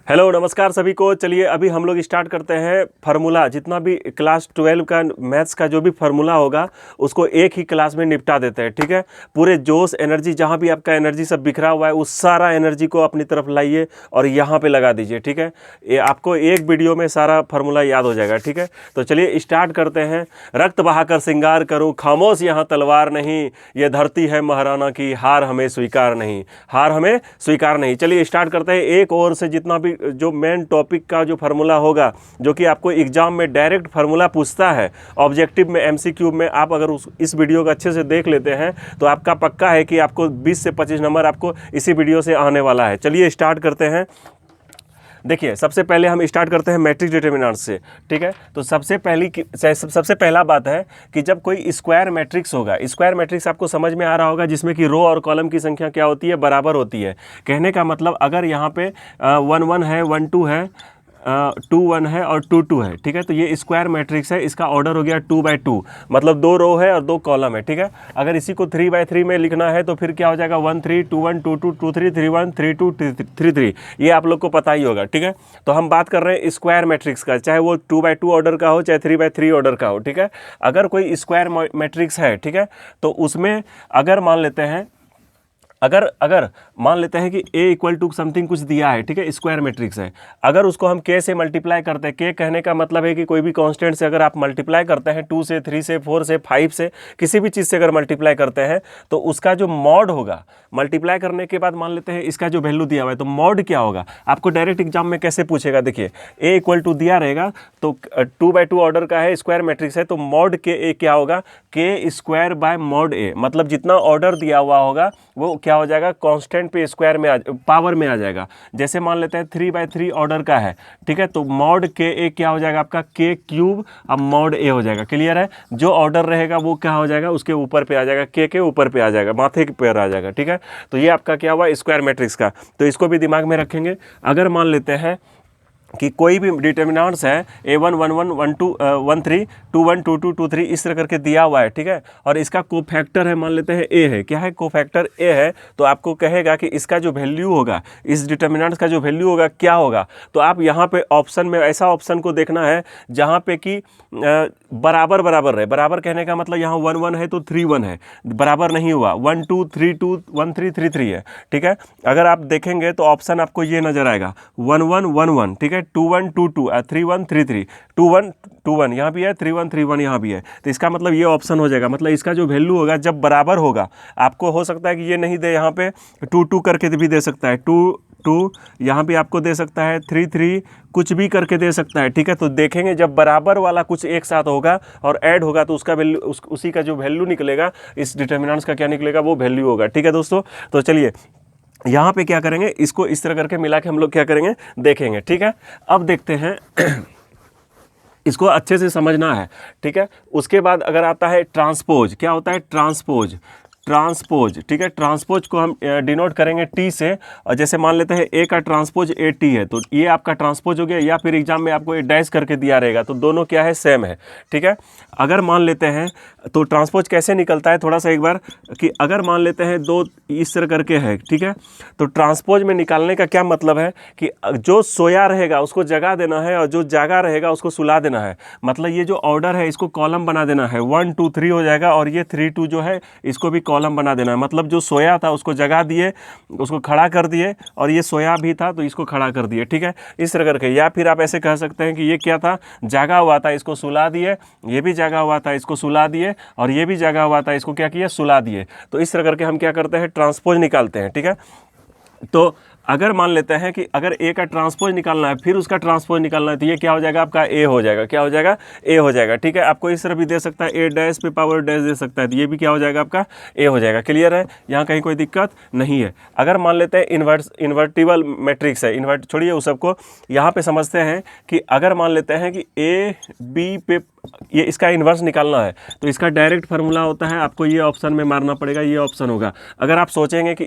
Hello नमस्कार सभी को। चलिए अभी हम लोग स्टार्ट करते हैं फार्मूला। जितना भी क्लास 12 का मैथ्स का जो भी फार्मूला होगा उसको एक ही क्लास में निपटा देते हैं, ठीक है। पूरे जोश एनर्जी, जहाँ भी आपका एनर्जी सब बिखरा हुआ है, उस सारा एनर्जी को अपनी तरफ लाइए और यहाँ पे लगा दीजिए, ठीक है। ये आपको एक वीडियो में सारा फार्मूला याद हो जाएगा, ठीक है। तो चलिए स्टार्ट करते हैं। रक्त बहाकर श्रृंगार करूँ, खामोश यहाँ तलवार नहीं, ये धरती है महाराना की, हार हमें स्वीकार नहीं, हार हमें स्वीकार नहीं। चलिए स्टार्ट करते हैं। एक और से जितना भी जो मेन टॉपिक का जो फार्मूला होगा, जो कि आपको एग्जाम में डायरेक्ट फार्मूला पूछता है, ऑब्जेक्टिव में, एमसीक्यू में, आप अगर इस वीडियो को अच्छे से देख लेते हैं तो आपका पक्का है कि आपको 20 से 25 नंबर आपको इसी वीडियो से आने वाला है। चलिए स्टार्ट करते हैं। देखिए सबसे पहले हम स्टार्ट करते हैं मैट्रिक्स डिटर्मिनेंट से, ठीक है। तो सबसे पहला बात है कि जब कोई स्क्वायर मैट्रिक्स होगा, स्क्वायर मैट्रिक्स आपको समझ में आ रहा होगा, जिसमें कि रो और कॉलम की संख्या क्या होती है, बराबर होती है। कहने का मतलब अगर यहाँ पे 1 1 है, 1 2 है, 2 1 है और 2 2 है, ठीक है। तो ये स्क्वायर मैट्रिक्स है, इसका ऑर्डर हो गया 2 बाई 2, मतलब 2 रो है और 2 कॉलम है, ठीक है। अगर इसी को 3 बाई 3 में लिखना है तो फिर क्या हो जाएगा, 1 3 2 1 2 2 2 3 3 1 3 2 3 3। ये आप लोग को पता ही होगा, ठीक है। तो हम बात कर रहे हैं स्क्वायर मैट्रिक्स का, चाहे वो 2 बाई 2 ऑर्डर का हो, चाहे 3 बाई 3 ऑर्डर का हो, ठीक है। अगर कोई स्क्वायर मैट्रिक्स है, ठीक है, तो उसमें अगर मान लेते हैं, अगर मान लेते हैं कि a इक्वल टू समथिंग कुछ दिया है, ठीक है, स्क्वायर मैट्रिक्स है। अगर उसको हम k से मल्टीप्लाई करते हैं, k कहने का मतलब है कि कोई भी कांस्टेंट से अगर आप मल्टीप्लाई करते हैं, 2 से, 3 से, 4 से, 5 से, किसी भी चीज़ से अगर मल्टीप्लाई करते हैं तो उसका जो मॉड होगा, मल्टीप्लाई करने के बाद मान लेते हैं इसका जो वैल्यू दिया हुआ है, तो मॉड क्या होगा आपको डायरेक्ट एग्जाम में कैसे पूछेगा। देखिए a इक्वल टू दिया रहेगा, तो 2 बाई 2 ऑर्डर का है, स्क्वायर मैट्रिक्स है, तो मॉड के a क्या होगा, k square by mod a, मतलब जितना ऑर्डर दिया हुआ होगा वो क्या हो जाएगा, कांस्टेंट पे स्क्वायर में पावर में आ जाएगा। जैसे मान लेते हैं 3 बाई 3 ऑर्डर का है, ठीक है, तो मॉड के ए क्या हो जाएगा आपका, के क्यूब, अब मॉड ए हो जाएगा। क्लियर है। जो ऑर्डर रहेगा वो क्या हो जाएगा, उसके ऊपर पे आ जाएगा, के ऊपर पे आ जाएगा, माथे के ऊपर आ जाएगा, ठीक है। तो ये आपका क्या हुआ, स्क्वायर मैट्रिक्स का। तो इसको भी दिमाग में रखेंगे। अगर मान लेते हैं कि कोई भी डिटर्मिनेंट्स है a1 1 1 1 2 1 3 2 1 2 2 2 3 इस तरह करके दिया हुआ है, ठीक है, और इसका कोफैक्टर है, मान लेते हैं a है, क्या है, कोफैक्टर a है, तो आपको कहेगा कि इसका जो वैल्यू होगा, इस डिटर्मिनेंट्स का जो वैल्यू होगा क्या होगा। तो आप यहाँ पे ऑप्शन में ऐसा ऑप्शन को देखना है जहाँ पे कि बराबर बराबर रहे। बराबर कहने का मतलब यहाँ 1 1 है तो 3 1 है, बराबर नहीं हुआ, 1 2 3 2 1 3 3 3 है, ठीक है। अगर आप देखेंगे तो ऑप्शन आपको ये नजर आएगा, 1 1 1 1, ठीक है, 2 1 2 2, 3 1 3 3, 2 1 2 1 यहाँ भी है, 3 1 3 1 यहाँ भी है। तो इसका मतलब ये ऑप्शन हो जाएगा, मतलब इसका जो वैल्यू होगा जब बराबर होगा, आपको हो सकता है कि ये नहीं दे, यहाँ पे 2 2 करके भी दे सकता है, 2 2 यहाँ भी आपको दे सकता है, 3 3 कुछ भी करके दे सकता है, ठीक है। तो देखेंगे जब बराबर वाला कुछ एक साथ होगा और ऐड होगा तो उसका वैल्यू, उसी का जो वैल्यू निकलेगा, इस डिटर्मिनेंट्स का क्या निकलेगा, वो वैल्यू होगा, ठीक है दोस्तों। तो चलिए यहाँ पे क्या करेंगे, इसको इस तरह करके मिला के हम लोग क्या करेंगे, देखेंगे, ठीक है। अब देखते हैं इसको अच्छे से समझना है, ठीक है। उसके बाद अगर आता है ट्रांसपोज, क्या होता है, ट्रांसपोज, ठीक है। ट्रांसपोज को हम डिनोट करेंगे टी से, और जैसे मान लेते हैं ए का ट्रांसपोज ए टी है, तो ये आपका ट्रांसपोज हो गया, या फिर एग्जाम में आपको ये डैश करके दिया रहेगा, तो दोनों क्या है, सेम है, ठीक है। अगर मान लेते हैं तो ट्रांसपोज कैसे निकलता है, थोड़ा सा एक बार, कि अगर मान लेते हैं दो इस तरह करके है, ठीक है, तो ट्रांसपोज में निकालने का क्या मतलब है कि जो सोया रहेगा उसको जगा देना है और जो जागा रहेगा उसको सुला देना है। मतलब ये जो ऑर्डर है इसको कॉलम बना देना है, 1 2 3 हो जाएगा, और ये 3 2 जो है इसको भी कॉलम बना देना है। मतलब जो सोया था उसको जगा दिए, उसको खड़ा कर दिए, और ये सोया भी था तो इसको खड़ा कर दिए, ठीक है, इस तरह करके। या फिर आप ऐसे कह सकते हैं कि ये क्या था, जागा हुआ था, इसको सुला दिए, ये भी जागा हुआ था, इसको सुला दिए, और ये भी जागा हुआ था, इसको क्या किया, सुला दिए। तो इस तरह करके हम क्या करते हैं, ट्रांसपोज निकालते हैं, ठीक है। तो अगर मान लेते हैं कि अगर ए का ट्रांसपोज निकालना है, फिर उसका ट्रांसपोज निकालना है, तो ये क्या हो जाएगा आपका, ए हो जाएगा, क्या हो जाएगा, ए हो जाएगा, ठीक है। आपको इस तरह भी दे सकता है, ए डैश पे पावर डैश दे सकता है, तो ये भी क्या हो जाएगा आपका, ए हो जाएगा। क्लियर है, यहाँ कहीं कोई दिक्कत नहीं है। अगर मान लेते हैं इन्वर्टिबल मैट्रिक्स है, इन्वर्ट छोड़िए उस सबको, यहाँ पे समझते हैं कि अगर मान लेते हैं कि ए बी पे ये इसका इन्वर्स निकालना है, तो इसका डायरेक्ट फार्मूला होता है, आपको ये ऑप्शन में मारना पड़ेगा, ये ऑप्शन होगा। अगर आप सोचेंगे कि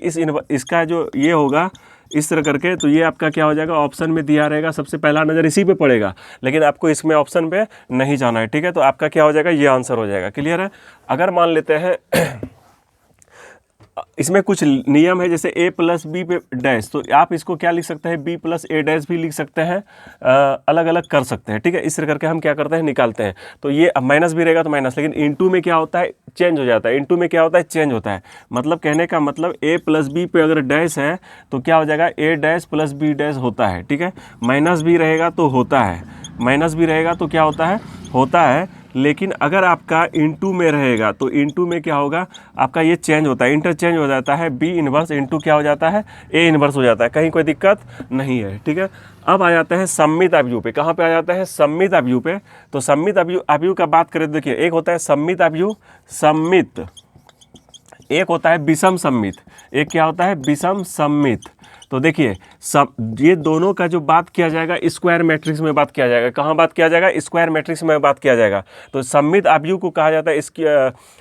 इसका जो ये होगा इस तरह करके, तो ये आपका क्या हो जाएगा, ऑप्शन में दिया रहेगा, सबसे पहला नज़र इसी पे पड़ेगा, लेकिन आपको इसमें ऑप्शन पे नहीं जाना है, ठीक है। तो आपका क्या हो जाएगा, ये आंसर हो जाएगा। क्लियर है। अगर मान लेते हैं इसमें कुछ नियम है, जैसे a प्लस बी पे डैश, तो आप इसको क्या लिख सकते हैं, b प्लस ए डैश भी लिख सकते हैं, अलग अलग कर सकते हैं, ठीक है। इस तरह करके हम क्या करते हैं, निकालते हैं। तो ये माइनस भी रहेगा तो माइनस, लेकिन इनटू में क्या होता है, चेंज हो जाता है। इनटू में क्या होता है, चेंज होता है। मतलब कहने का मतलब a प्लस बी पे अगर डैश है तो क्या हो जाएगा, a dash plus B dash होता है, ठीक है। माइनस भी रहेगा तो होता है, माइनस भी रहेगा तो क्या होता है। लेकिन अगर आपका इनटू में रहेगा तो इनटू में क्या होगा, आपका ये चेंज होता है, इंटरचेंज हो जाता है, बी इनवर्स इनटू क्या हो जाता है, ए इनवर्स हो जाता है। कहीं कोई दिक्कत नहीं है, ठीक है। अब आ जाते हैं सममित अवयव पे। कहाँ पे आ जाता है, सममित अवयव पे। तो सममित अवयव का बात करें तो देखिए, एक होता है सममित अवयव, सममित, एक होता है विषम सममित, एक क्या होता है, विषम सममित। तो देखिए ये दोनों का जो बात किया जाएगा स्क्वायर मैट्रिक्स में बात किया जाएगा। कहाँ बात किया जाएगा, स्क्वायर मैट्रिक्स में बात किया जाएगा। तो सममित अवयव को कहा जाता है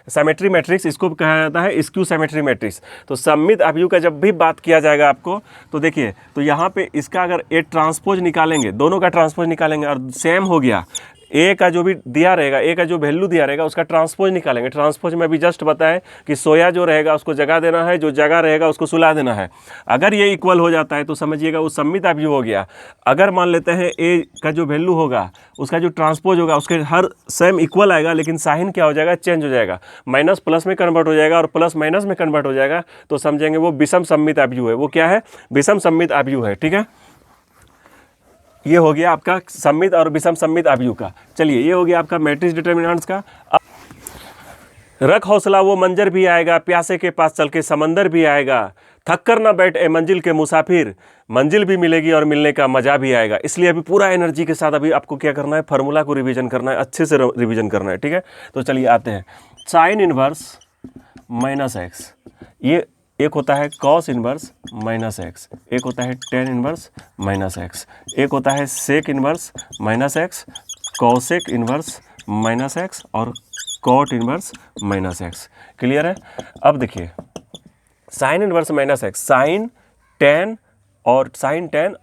सिमेट्री मैट्रिक्स, इसको कहा जाता है स्क्यू सिमेट्री मैट्रिक्स। तो सममित अवयव का जब भी बात किया जाएगा आपको, तो देखिए तो यहाँ पे इसका अगर ए ट्रांसपोज निकालेंगे, दोनों का ट्रांसपोज निकालेंगे और सेम हो गया, ए का जो भी दिया रहेगा, ए का जो वैल्यू दिया रहेगा उसका ट्रांसपोज निकालेंगे। ट्रांसपोज में अभी जस्ट बताएं कि सोया जो रहेगा उसको जगह देना है, जो जगह रहेगा उसको सुला देना है। अगर ये इक्वल हो जाता है तो समझिएगा वो सममित अवयव हो गया। अगर मान लेते हैं ए का जो वैल्यू होगा उसका जो ट्रांसपोज होगा उसके हर सेम इक्वल आएगा, लेकिन साइन क्या हो जाएगा, चेंज हो जाएगा, माइनस प्लस में कन्वर्ट हो जाएगा और प्लस माइनस में कन्वर्ट हो जाएगा, तो समझेंगे वो विषम सममित अवयव है। वो क्या है, विषम सममित अवयव है, ठीक है। ये हो गया आपका सममित और विषम सममित अवयव का। चलिए ये हो गया आपका मैट्रिक्स डिटर्मिनेंट्स का। रख हौसला वो मंजर भी आएगा, प्यासे के पास चल के समंदर भी आएगा, थक कर ना बैठ ए मंजिल के मुसाफिर, मंजिल भी मिलेगी और मिलने का मजा भी आएगा। इसलिए अभी पूरा एनर्जी के साथ अभी आपको क्या करना है, फार्मूला को रिवीजन करना है, अच्छे से रिवीजन करना है, ठीक है। तो चलिए आते हैं, साइन इनवर्स माइनस एक्स, ये एक होता है कॉस इनवर्स माइनस एक्स, एक होता है टेन इनवर्स माइनस एक्स, एक होता है sec inverse minus x, cosec inverse minus x और cot inverse minus x. Clear है। अब देखिए sine inverse minus x, sine tan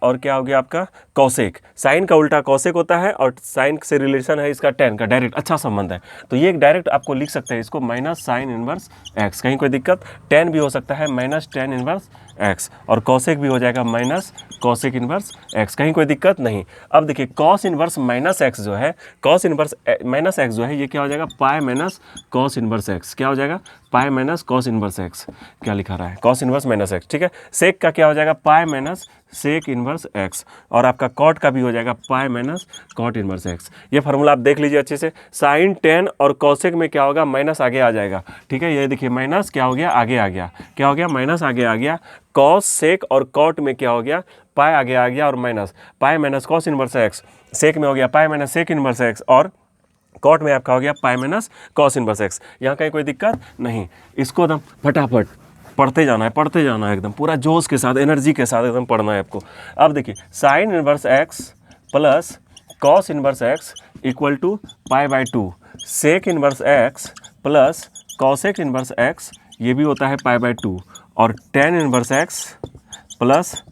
और क्या हो गया आपका कॉसेक। साइन का उल्टा कॉसेक होता है और साइन से रिलेशन है इसका टेन का, डायरेक्ट अच्छा संबंध है। तो ये डायरेक्ट आपको लिख सकते हैं इसको माइनस साइन इनवर्स एक्स, कहीं कोई दिक्कत, टेन भी हो सकता है माइनस टेन इनवर्स एक्स और कॉसेक भी हो जाएगा माइनस कॉसेक इनवर्स एक्स, कहीं कोई दिक्कत नहीं। अब देखिए कॉस इनवर्स माइनस एक्स जो है, कॉस इनवर्स माइनस एक्स जो है ये क्या हो जाएगा, pi minus cos inverse x, क्या हो जाएगा, pi minus cos inverse x, क्या लिखा रहा है, कॉस इनवर्स माइनस एक्स, ठीक है। सेक का क्या हो जाएगा, pi minus sec inverse x और आपका कॉट का भी हो जाएगा pi minus cot inverse x. ये फार्मूला आप देख लीजिए अच्छे से। साइन टेन और कॉसेक में क्या होगा, माइनस आगे आ जाएगा, ठीक है। ये देखिए माइनस क्या हो गया, आगे आ गया, क्या हो गया, माइनस आगे आ गया। कॉस सेक और कॉट में क्या हो गया, पाई आगे आ गया और minus, pi minus cos inverse x, sec में हो गया pi minus sec inverse x और कॉट में आपका हो गया pi minus cos inverse x. यहाँ कहीं कोई दिक्कत नहीं। इसको एकदम फटाफट पढ़ते जाना है एकदम पूरा जोश के साथ, एनर्जी के साथ एकदम पढ़ना है आपको। अब देखिए sine inverse x plus cos inverse x equal to pi by two, sec inverse x plus cosec inverse x ये भी होता है पाई बाई टू और tan inverse x plus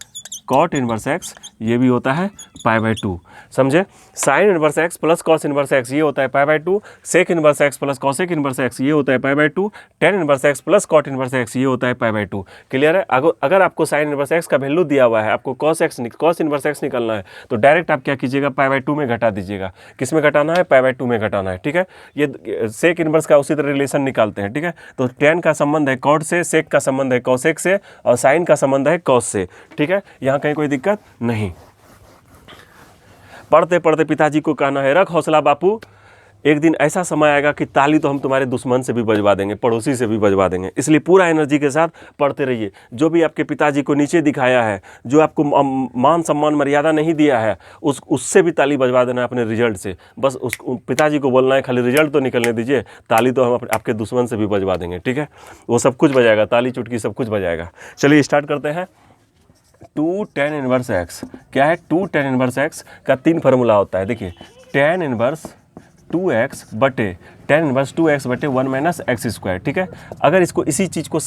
cot inverse x ये भी होता है पाई बाई टू। समझे, sine inverse x plus cos inverse x ये होता है pi by two, sec inverse x plus cosec inverse x ये होता है pi by two, tan inverse x plus cot inverse x ये होता है पाई बाई टू। क्लियर है। अगर आपको साइन इनवर्स एक्स का वैल्यू दिया हुआ है, आपको कॉस इनवर्स एक्स निकालना है, तो डायरेक्ट आप क्या कीजिएगा, पाई बाई टू में घटा दीजिएगा। किस में घटाना है, पाई बाई टू में घटाना है, ठीक है। ये सेक इनवर्स का उसी तरह रिलेशन निकालते हैं, ठीक है। तो टेन का संबंध है कॉट से, सेक का संबंध है कॉसेक से और साइन का संबंध है कॉस से, ठीक है। यहाँ कहीं कोई दिक्कत नहीं। पढ़ते पढ़ते पिताजी को कहना है, रख हौसला बापू, एक दिन ऐसा समय आएगा कि ताली तो हम तुम्हारे दुश्मन से भी बजवा देंगे, पड़ोसी से भी बजवा देंगे। इसलिए पूरा एनर्जी के साथ पढ़ते रहिए। जो भी आपके पिताजी को नीचे दिखाया है, जो आपको मान सम्मान मर्यादा नहीं दिया है, उससे भी ताली बजवा देना है अपने रिजल्ट से। बस उस पिताजी को बोलना है खाली रिजल्ट तो निकलने दीजिए, ताली तो हम आपके दुश्मन से भी बजवा देंगे, ठीक है। वो सब कुछ बजाएगा, ताली चुटकी सब कुछ बजाएगा। चलिए स्टार्ट करते हैं। 2 tan इनवर्स एक्स क्या है, 2 tan इनवर्स एक्स का 3 फार्मूला होता है। देखिए tan इनवर्स 2x बटे tan इनवर्स 2x बटे 1 माइनस एक्स स्क्वायर, ठीक है। अगर इसको इसी चीज़ को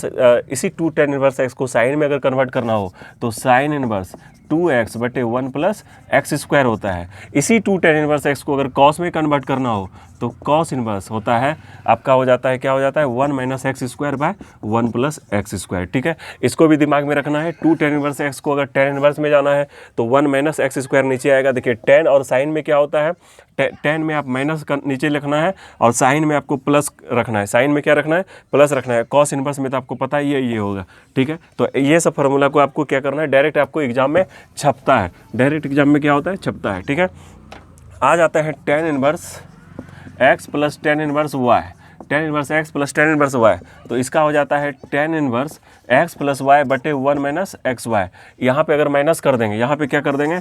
इसी 2 tan इनवर्स x को साइन में अगर कन्वर्ट करना हो तो साइन इनवर्स 2x बटे 1 प्लस एक्स स्क्वायर होता है। इसी 2 tan इनवर्स x को अगर कॉस में कन्वर्ट करना हो तो कॉस इनवर्स होता है आपका, हो जाता है क्या हो जाता है 1 minus x square by 1 plus x square, ठीक है। इसको भी दिमाग में रखना है। 2 tan इनवर्स x को अगर tan इनवर्स में जाना है तो 1 माइनस एक्स स्क्वायर नीचे आएगा। देखिए tan और साइन में क्या होता है, tan में आप माइनस नीचे लिखना है और साइन में आपको प्लस रखना है। साइन में क्या रखना है, प्लस रखना है। कॉस इनवर्स में तो आपको पता ही है ये होगा, ठीक है। तो ये सब फार्मूला को आपको क्या करना है, डायरेक्ट आपको एग्जाम में छपता है, डायरेक्ट एग्जाम में क्या होता है, छपता है, ठीक है। आ जाता है tan inverse x plus tan inverse y, tan inverse x plus tan inverse y, तो इसका हो जाता है tan inverse x plus y बटे 1 माइनस एक्स वाई। यहाँ पर अगर माइनस कर देंगे, यहाँ पे क्या कर देंगे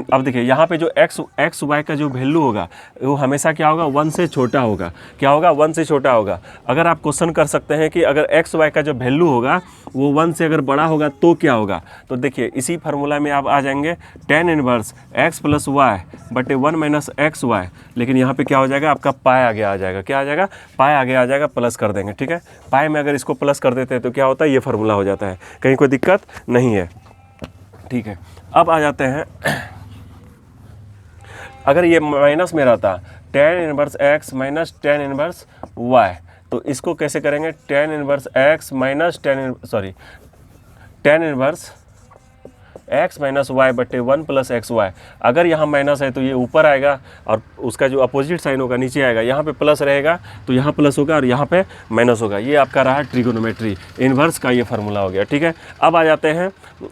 अब देखिए यहाँ पे जो एक्स वाई का जो वैल्यू होगा वो हमेशा क्या होगा, 1 से छोटा होगा। क्या होगा, 1 से छोटा होगा। अगर आप क्वेश्चन कर सकते हैं कि अगर एक्स वाई का जो वैल्यू होगा वो 1 से अगर बड़ा होगा तो क्या होगा, तो देखिए इसी फार्मूला में आप आ जाएंगे tan inverse x plus y बटे 1 माइनस एक्स वाई, लेकिन यहाँ पे क्या हो जाएगा, आपका पाई आगे आ जाएगा। क्या आ जाएगा, पाई आगे आ जाएगा, प्लस कर देंगे, ठीक है। पाई में अगर इसको प्लस कर देते हैं तो क्या होता है, ये फार्मूला हो जाता है, कहीं कोई दिक्कत नहीं है, ठीक है। अब आ जाते हैं, अगर ये माइनस में रहता tan inverse x minus tan inverse y, तो इसको कैसे करेंगे, tan inverse x minus tan inverse x minus y बटे 1 प्लस एक्स वाई। अगर यहाँ माइनस है तो ये ऊपर आएगा और उसका जो अपोजिट साइन होगा नीचे आएगा। यहाँ पे प्लस रहेगा तो यहाँ प्लस होगा और यहाँ पे माइनस होगा। ये आपका रहा ट्रिगोनोमेट्री इन्वर्स का ये फार्मूला हो गया, ठीक है। अब आ जाते हैं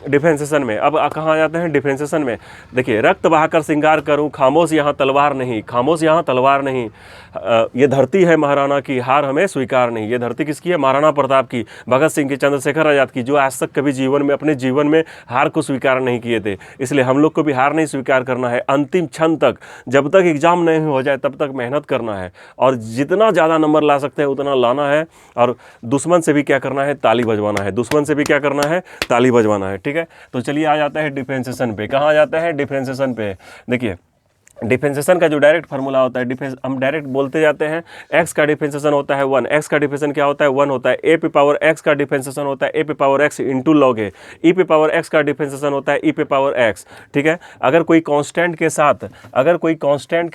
डिफरेंशिएशन में। अब कहाँ आ जाते हैं डिफरेंशिएशन में, देखिए रक्त बहाकर श्रृंगार करूँ, खामोश यहाँ तलवार नहीं, खामोश यहाँ तलवार नहीं, ये धरती है महाराणा की, हार हमें स्वीकार नहीं। ये धरती किसकी है, महाराणा प्रताप की, भगत सिंह की, चंद्रशेखर आजाद की, जो आज तक कभी जीवन में अपने जीवन में हार को स्वीकार नहीं किए थे। इसलिए हम लोग को भी हार नहीं स्वीकार करना है। अंतिम क्षण तक, जब तक एग्जाम नहीं हो जाए तब तक मेहनत करना है और जितना ज़्यादा नंबर ला सकते हैं उतना लाना है। और दुश्मन से भी क्या करना है, ताली बजवाना है। दुश्मन से भी क्या करना है, ताली बजवाना है, ठीक है। तो चलिए आ जाता है डिफरेंशिएशन पे। कहाँ आ जाता है, डिफरेंशिएशन पे। देखिए डिफरेंशिएशन का जो डायरेक्ट फार्मूला होता है, हम डायरेक्ट बोलते जाते हैं, x का डिफरेंशिएशन होता है 1, x का डिफरेंशिएशन क्या होता है 1 होता है। a पे पावर x का डिफरेंशिएशन होता है a पे power x into log a, e पे पावर x का डिफरेंशिएशन होता है e पे पावर x, ठीक है। अगर कोई कांस्टेंट के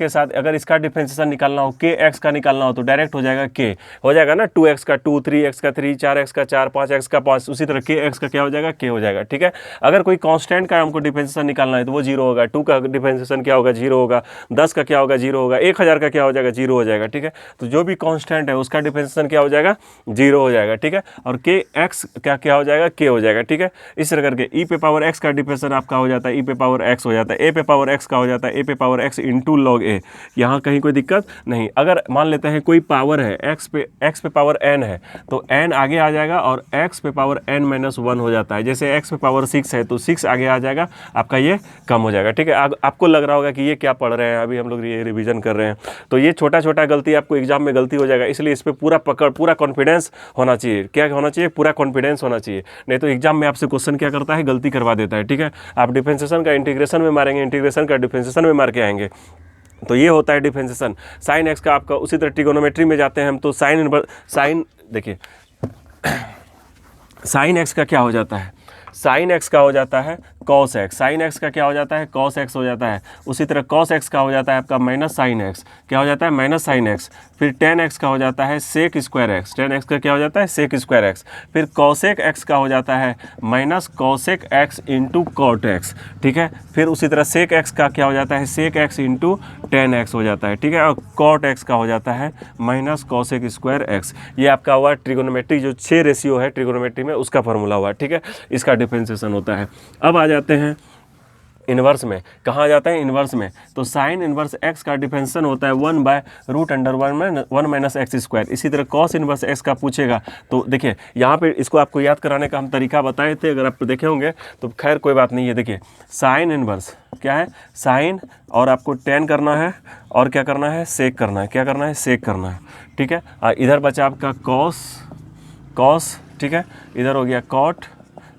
साथ अगर इसका डिफरेंशिएशन निकालना हो, kx का निकालना हो तो डायरेक्ट हो जाएगा k, हो जाएगा ना 2x का 2, 3x का 3, 4x का 4, 5x का 5, उसी तरह kx का क्या हो जाएगा, k हो जाएगा, ठीक है। अगर कोई कांस्टेंट का हमको डिफरेंशिएशन निकालना है तो वो 0 होगा, 2 का डिफरेंशिएशन क्या होगा, 0 होगा, 10 का क्या होगा, 0 होगा, 1000 का क्या हो जाएगा, 0 हो जाएगा, ठीक है। तो जो भी कांस्टेंट है उसका डिफरेंशिएशन क्या हो जाएगा, 0 हो जाएगा, ठीक है। और के एक्स का क्या हो जाएगा, के हो जाएगा, ठीक है। इस तरह करके ई पे पावर एक्स का डिफरेंशिएशन आपका हो जाता है, ई पे पावर एक्स हो जाता है, ए पे पावर एक्स का हो जाता है, ए पे पावर एक्स इंटू लॉग ए। यहाँ कहीं कोई दिक्कत नहीं। अगर मान लेते हैं कोई पावर है एक्स पे पावर एन है तो एन आगे आ जाएगा और एक्स पे पावर एन माइनस 1 हो जाता है। जैसे एक्स पे पावर 6 है तो 6 आगे आ जाएगा, आपका ये कम हो जाएगा, ठीक है। आपको लग रहा होगा कि ये क्या पढ़ रहे हैं, अभी हम लोग ये रिवीजन कर रहे हैं, तो ये छोटा छोटा गलती आपको एग्जाम में गलती हो जाएगा। इसलिए इस पर पूरा कॉन्फिडेंस होना चाहिए। क्या होना चाहिए, पूरा कॉन्फिडेंस होना चाहिए, नहीं तो एग्जाम में आपसे क्वेश्चन क्या करता है, गलती करवा देता है, ठीक है। आप डिफरेंशिएशन का इंटीग्रेशन में मारेंगे, इंटीग्रेशन का डिफरेंशिएशन में मार के आएंगे, तो ये होता है डिफरेंशिएशन। साइन एक्स का आपका उसी तरह ट्रिगोनोमेट्री में जाते हैं हम, तो साइन देखिए साइन एक्स का क्या हो जाता है, साइन एक्स का हो जाता है कॉस एक्स, साइन एक्स का क्या हो जाता है, कॉस एक्स हो जाता है। उसी तरह कॉस एक्स का हो जाता है आपका माइनस साइन एक्स, क्या हो जाता है, माइनस साइन एक्स। फिर टेन एक्स का हो जाता है sec square x, tan x का क्या हो जाता है, सेक स्क्वायर एक्स। फिर कॉसेक एक्स का हो जाता है minus cosec x into cot x, ठीक है। फिर उसी तरह सेक एक्स का क्या हो जाता है, sec x into tan x हो जाता है, ठीक है। और कॉट एक्स का हो जाता है माइनस कॉसेक स्क्वायर एक्स। ये आपका हुआ ट्रिगोनोमेट्री, जो 6 रेशियो है ट्रिगोनोमेट्री में उसका फॉर्मूला हुआ, ठीक है। इसका डिफरेंशिएशन होता है। अब आ जाते हैं इन्वर्स में। कहाँ जाते हैं, इन्वर्स में। तो साइन इन्वर्स एक्स का डिफरेंशिएशन होता है 1/√1 माइनस एक्स स्क्वायर। इसी तरह कॉस इन्वर्स एक्स का पूछेगा तो देखिए यहाँ पे इसको आपको याद कराने का हम तरीका बताए थे, अगर आप देखे होंगे तो खैर कोई बात नहीं है। देखिए साइन इन्वर्स क्या है, साइन और आपको टेन करना है और क्या करना है, सेक करना है, क्या करना है, सेक करना है, ठीक है। इधर बचा आपका कॉस, ठीक है। इधर हो गया कॉट,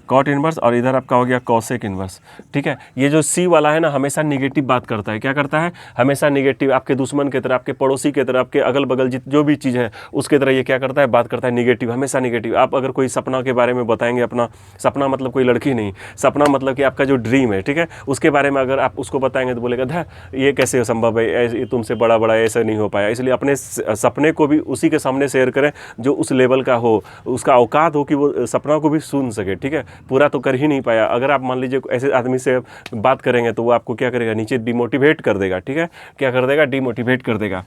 कॉट इन्वर्स, और इधर आपका हो गया कॉसेक इन्वर्स, ठीक है। ये जो सी वाला है ना हमेशा निगेटिव बात करता है, क्या करता है, हमेशा निगेटिव, आपके दुश्मन की तरह, आपके पड़ोसी की तरह, आपके अगल बगल जो भी चीज़ है उसके तरह ये क्या करता है, बात करता है निगेटिव, हमेशा निगेटिव। आप अगर कोई सपना के बारे में बताएंगे, अपना सपना मतलब कोई लड़की नहीं, सपना मतलब कि आपका जो ड्रीम है, ठीक है, उसके बारे में अगर आप उसको बताएंगे तो बोलेगा धा ये कैसे संभव है, ऐसे तुमसे बड़ा बड़ा ऐसा नहीं हो पाया। इसलिए अपने सपने को भी उसी के सामने शेयर करें जो उस लेवल का हो, उसका औकात हो कि वो सपना को भी सुन सके, ठीक है। पूरा तो कर ही नहीं पाया, अगर आप मान लीजिए ऐसे आदमी से बात करेंगे तो वो आपको क्या करेगा, नीचे डिमोटिवेट कर देगा, ठीक है, क्या कर देगा, डिमोटिवेट कर देगा।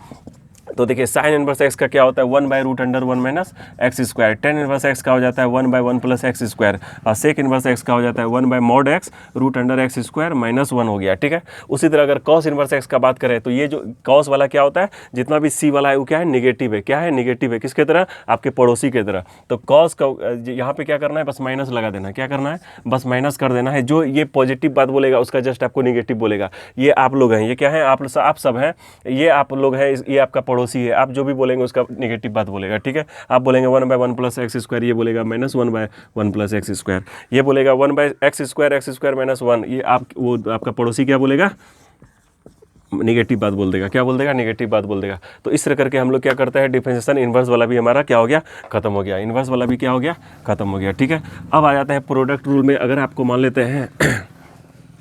तो देखिए साइन इनवर्स एक्स का क्या होता है, 1/√(1 minus x square. Ten inverse x का हो जाता है 1/1 प्लस एक्स स्क्वायर, और सेक इनवर्स एक्स का हो जाता है 1/mod x √(x square minus 1 हो गया, ठीक है। उसी तरह अगर कॉस इनवर्स एक्स का बात करें तो ये जो कॉस वाला क्या होता है, जितना भी सी वाला है वो क्या है, निगेटिव है, क्या है, निगेटिव है, किसके तरह, आपके पड़ोसी की तरह। तो कॉस का यहाँ पे क्या करना है, बस माइनस लगा देना, क्या करना है, बस माइनस कर देना है। जो ये पॉजिटिव बात बोलेगा उसका जस्ट आपको निगेटिव बोलेगा। ये आप लोग हैं, ये क्या है, आप सब हैं, ये आप लोग हैं, ये आपका पड़ोसी है, आप जो भी बोलेंगे उसका निगेटिव बात बोलेगा, ठीक है। आप बोलेंगे 1/1 प्लस एक्स स्क्वायर, ये बोलेगा -1/1 प्लस एक्स स्क्वायर, ये बोलेगा 1/x स्क्वायर -1, ये वो आपका पड़ोसी क्या बोलेगा, निगेटिव बात बोल देगा, क्या बोल देगा, निगेटिव बात बोल देगा। तो इस तरह करके हम लोग क्या करते हैं, डिफरेंशिएशन इन्वर्स वाला भी हमारा क्या हो गया, खत्म हो गया, इन्वर्स वाला भी क्या हो गया, खत्म हो गया, ठीक है। अब आ जाते हैं प्रोडक्ट रूल में। अगर आपको मान लेते हैं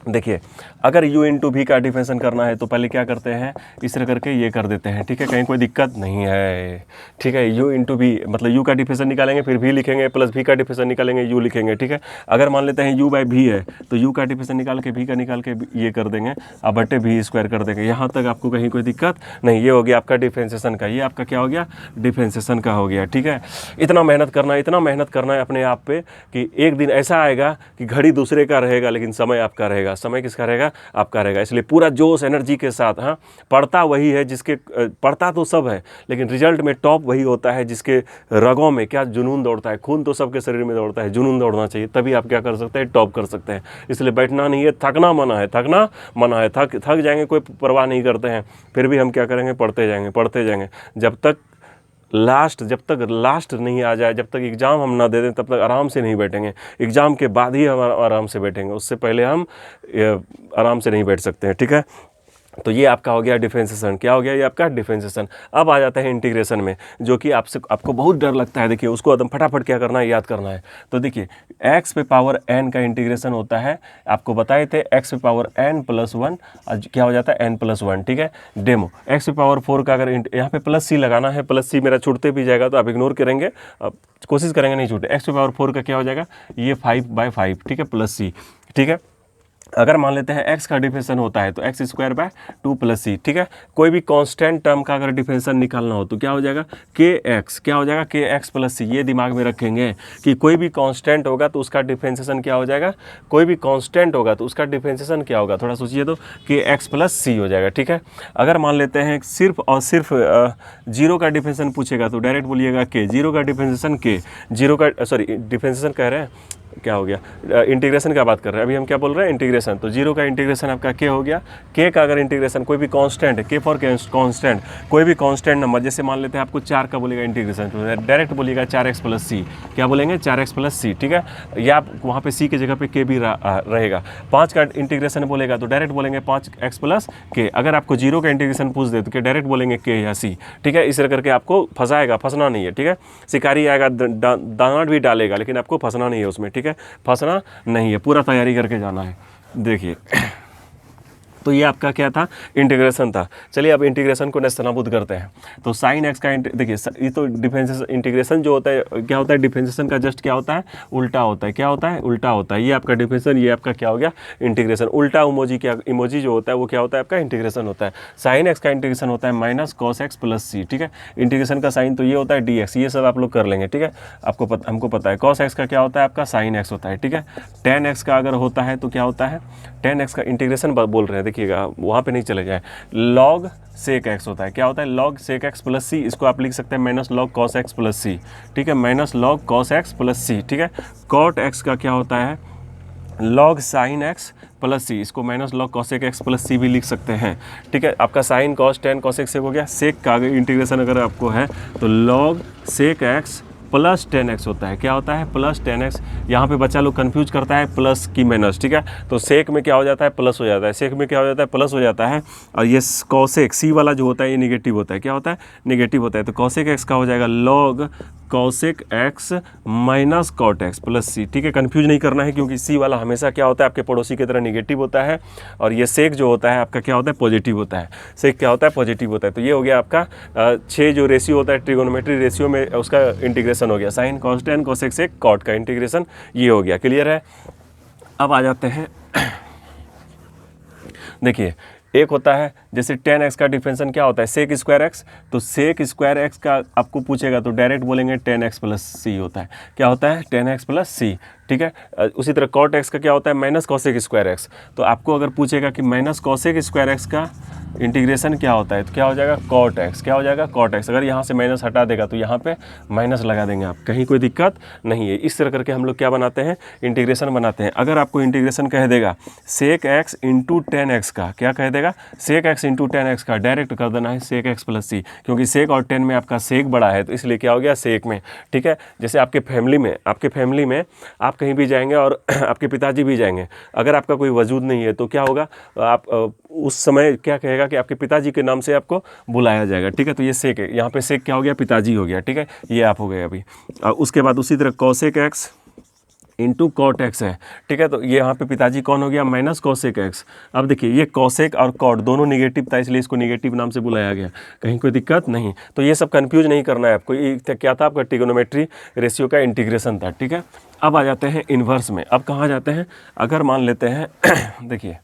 देखिए अगर u इंटू भी का डिफरेंशिएशन करना है तो पहले क्या करते हैं, इस तरह करके ये कर देते हैं, ठीक है, कहीं कोई दिक्कत नहीं है, ठीक है। u इंटू भी मतलब u का डिफरेंशिएशन निकालेंगे, फिर v लिखेंगे, प्लस v का डिफरेंशिएशन निकालेंगे, u लिखेंगे, ठीक है। अगर मान लेते हैं u/v है तो u का डिफरेंशिएशन निकाल के v का निकाल के ये कर देंगे, अब बटे v स्क्वायर कर देंगे। यहाँ तक आपको कहीं कोई दिक्कत नहीं, ये हो गया आपका डिफरेंशिएशन का, ये आपका क्या हो गया, डिफरेंशिएशन का हो गया, ठीक है। इतना मेहनत करना है अपने आप पे कि एक दिन ऐसा आएगा कि घड़ी दूसरे का रहेगा लेकिन समय आपका रहेगा। समय किसका रहेगा, आपका रहेगा। इसलिए पूरा जोश एनर्जी के साथ, हाँ, पढ़ता वही है जिसके, पढ़ता तो सब है लेकिन रिजल्ट में टॉप वही होता है जिसके रगों में क्या जुनून दौड़ता है। खून तो सबके शरीर में दौड़ता है, जुनून दौड़ना चाहिए, तभी आप क्या कर सकते हैं, टॉप कर सकते हैं। इसलिए बैठना नहीं है, थकना मना है, थकना मना है। थक जाएंगे, कोई परवाह नहीं करते हैं, फिर भी हम क्या करेंगे, पढ़ते जाएंगे जब तक लास्ट नहीं आ जाए, जब तक एग्ज़ाम हम ना दे दें तब तक आराम से नहीं बैठेंगे। एग्ज़ाम के बाद ही हम आराम से बैठेंगे, उससे पहले हम आराम से नहीं बैठ सकते हैं, ठीक है। तो ये आपका हो गया डिफरेंशिएशन, क्या हो गया, ये आपका डिफरेंशिएशन। अब आ जाता है इंटीग्रेशन में, जो कि आपको बहुत डर लगता है। देखिए उसको एकदम फटाफट क्या करना है, याद करना है। तो देखिए x पे पावर n का इंटीग्रेशन होता है, आपको बताए थे x पे पावर n प्लस 1 क्या हो जाता है, n प्लस 1, ठीक है। डेमो x पे पावर 4 का अगर यहाँ पे प्लस c लगाना है, प्लस c मेरा छूटते भी जाएगा तो आप इग्नोर करेंगे, कोशिश करेंगे नहीं छूटे। x पे पावर 4 का क्या हो जाएगा, ये 5/5, ठीक है, प्लस c, ठीक है। अगर मान लेते हैं x का डिफरेंशिएशन होता है तो x² 2 प्लस c, ठीक है। कोई भी कांस्टेंट टर्म का अगर डिफरेंशिएशन निकालना हो तो क्या हो जाएगा, kx, क्या हो जाएगा, kx प्लस c। ये दिमाग में रखेंगे कि कोई भी कांस्टेंट होगा तो उसका डिफरेंशिएशन क्या हो जाएगा, कोई भी कांस्टेंट होगा तो उसका डिफरेंशिएशन क्या होगा, थोड़ा सोचिए तो kx प्लस c हो जाएगा, ठीक है। अगर मान लेते हैं सिर्फ और सिर्फ जीरो का डिफरेंशिएशन पूछेगा तो डायरेक्ट बोलिएगा k, जीरो का डिफरेंशिएशन k, जीरो का डिफरेंशिएशन कह रहे हैं, क्या हो गया, इंटीग्रेशन का बात कर रहे हैं, अभी हम क्या बोल रहे हैं, इंटीग्रेशन। तो जीरो का इंटीग्रेशन आपका के हो गया, के का अगर इंटीग्रेशन कोई भी कांस्टेंट, के फॉर कांस्टेंट, कोई भी कांस्टेंट नंबर, जैसे मान लेते हैं आपको 4 का बोलेगा इंटीग्रेशन तो डायरेक्ट बोलिएगा 4x प्लस सी, क्या बोलेंगे, 4x प्लस सी, ठीक है। या वहाँ पे सी की जगह पे के भी रहेगा। 5 का इंटीग्रेशन बोलेगा तो डायरेक्ट बोलेंगे 5x प्लस के। अगर आपको जीरो का इंटीग्रेशन पूछ दे तो क्या डायरेक्ट बोलेंगे के या सी, ठीक है। इस तरह करके आपको फंसाएगा, फंसना नहीं है, ठीक है। शिकारी आएगा दाना भी डालेगा लेकिन आपको फंसना नहीं है उसमें, ठीक है, फंसना नहीं है, पूरा तैयारी करके जाना है। देखिए तो ये आपका क्या था, इंटीग्रेशन था। चलिए अब इंटीग्रेशन को नेस्तनाबूद करते हैं। तो साइन एक्स का देखिए ये तो डिफरेंशिएशन, इंटीग्रेशन जो होता है क्या होता है, डिफरेंशिएशन का जस्ट क्या होता है, उल्टा होता है, क्या होता है, उल्टा होता है। ये आपका डिफरेंशिएशन, ये आपका क्या हो गया, इंटीग्रेशन। उल्टा इमोजी, क्या इमोजी जो होता है वो क्या होता है, आपका इंटीग्रेशन होता है। साइन एक्स का इंटीग्रेशन होता है minus cos x plus c, ठीक है। इंटीग्रेशन का साइन तो ये होता है डी एक्स, ये सब आप लोग कर लेंगे, ठीक है। हमको पता है कॉस एक्स का क्या होता है, आपका साइन एक्स होता है, ठीक है। टेन एक्स का अगर होता है तो क्या होता है, टेन एक्स का इंटीग्रेशन बोल रहे हैं, देखिएगा वहाँ पे नहीं चले जाए, लॉग सेक एक्स होता है, क्या होता है, log sec x plus c. इसको आप लिख सकते हैं minus log cos x plus c, ठीक है, minus log cos x plus c, ठीक है। कॉट एक्स का क्या होता है, log sine x plus c, इसको minus log cosec x plus c भी लिख सकते हैं, ठीक है। आपका sine cos tan cosec sec हो गया। सेक का इंटीग्रेशन अगर आपको है तो log sec x plus 10x होता है। क्या होता है? Plus 10x। यहाँ पे बच्चा लोग कंफ्यूज करता है प्लस की माइनस, ठीक है। तो सेक में क्या हो जाता है? प्लस हो जाता है। सेक में क्या हो जाता है? प्लस हो जाता है। और ये कॉसेक सी वाला जो होता है ये निगेटिव होता है। क्या होता है? निगेटिव होता है। तो कॉसेक एक्स का हो जाएगा log cosec x minus cot x plus c, ठीक है। कंफ्यूज नहीं करना है क्योंकि सी वाला हमेशा क्या होता है? आपके पड़ोसी की तरह निगेटिव होता है, और ये सेक जो होता है आपका क्या होता है? पॉजिटिव होता है। सेक क्या होता है? पॉजिटिव होता है। तो ये हो गया आपका 6 जो रेशियो होता है ट्रिगोनोमेट्री रेशियो में, उसका इंटीग्रेशन हो गया। Sine cos tan cosec sec cot का इंटीग्रेशन ये हो गया। क्लियर है? अब आ जाते हैं देखिए, एक होता है जैसे 10x का डिफरेंशियल क्या होता है? Sec square x. तो सेक स्क्वायर एक्स का आपको पूछेगा तो डायरेक्ट बोलेंगे 10x प्लस सी होता है। क्या होता है? 10x प्लस सी, ठीक है। उसी तरह कॉट एक्स का क्या होता है? Minus cosec square x. तो आपको अगर पूछेगा कि माइनस कॉसेक स्क्वायर एक्स का इंटीग्रेशन क्या होता है तो क्या हो जाएगा? Cot x. क्या हो जाएगा? Cot x. अगर यहाँ से माइनस हटा देगा तो यहाँ पे माइनस लगा देंगे आप, कहीं कोई दिक्कत नहीं है। इस तरह करके हम लोग क्या बनाते हैं? इंटीग्रेशन बनाते हैं। अगर आपको इंटीग्रेशन कह देगा सेक एक्स इंटू 10x का, क्या कह देगा? सेक एक्स इंटू 10x का, डायरेक्ट कर देना है सेक एक्स प्लस सी, क्योंकि सेक और 10 में आपका सेक बड़ा है तो इसलिए क्या हो गया? सेक में, ठीक है। जैसे आपके फैमिली में आप कहीं भी जाएंगे और आपके पिताजी भी जाएंगे, अगर आपका कोई वजूद नहीं है तो क्या होगा? आप उस समय क्या कहेगा कि आपके पिताजी के नाम से आपको बुलाया जाएगा, ठीक है। तो ये सेक है, यहाँ पे सेक क्या हो गया? पिताजी हो गया, ठीक है। ये आप हो गए अभी। उसके बाद उसी तरह cosec x into cot x है, ठीक है। तो ये यहाँ पे पिताजी कौन हो गया? Minus cosec x. अब देखिए ये कॉसेक और कॉट दोनों निगेटिव था इसलिए इसको निगेटिव नाम से बुलाया गया, कहीं कोई दिक्कत नहीं। तो ये सब कंफ्यूज नहीं करना है आपको। ये क्या था? आपका ट्रिगोनोमेट्री रेशियो का इंटीग्रेशन था, ठीक है। अब आ जाते हैं इन्वर्स में। अब कहाँ जाते हैं? अगर मान लेते हैं देखिए,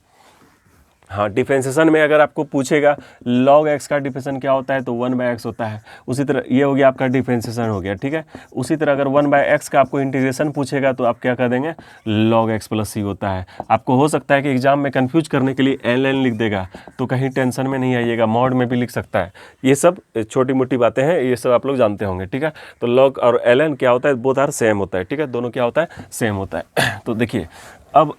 हाँ, डिफरेंशिएशन में अगर आपको पूछेगा log x का डिफरेंशिएशन क्या होता है तो 1/x होता है। उसी तरह ये हो गया आपका डिफरेंशिएशन हो गया, ठीक है। उसी तरह अगर 1/x का आपको इंटीग्रेशन पूछेगा तो आप क्या कर देंगे? log x प्लस सी होता है। आपको हो सकता है कि एग्जाम में कंफ्यूज करने के लिए ln लिख देगा, तो कहीं टेंशन में नहीं आइएगा, मॉड में भी लिख सकता है। ये सब छोटी मोटी बातें हैं, ये सब आप लोग जानते होंगे, ठीक है। तो log और ln क्या होता है? बोथ आर सेम होता है, ठीक है। दोनों क्या होता है? सेम होता है। तो देखिए अब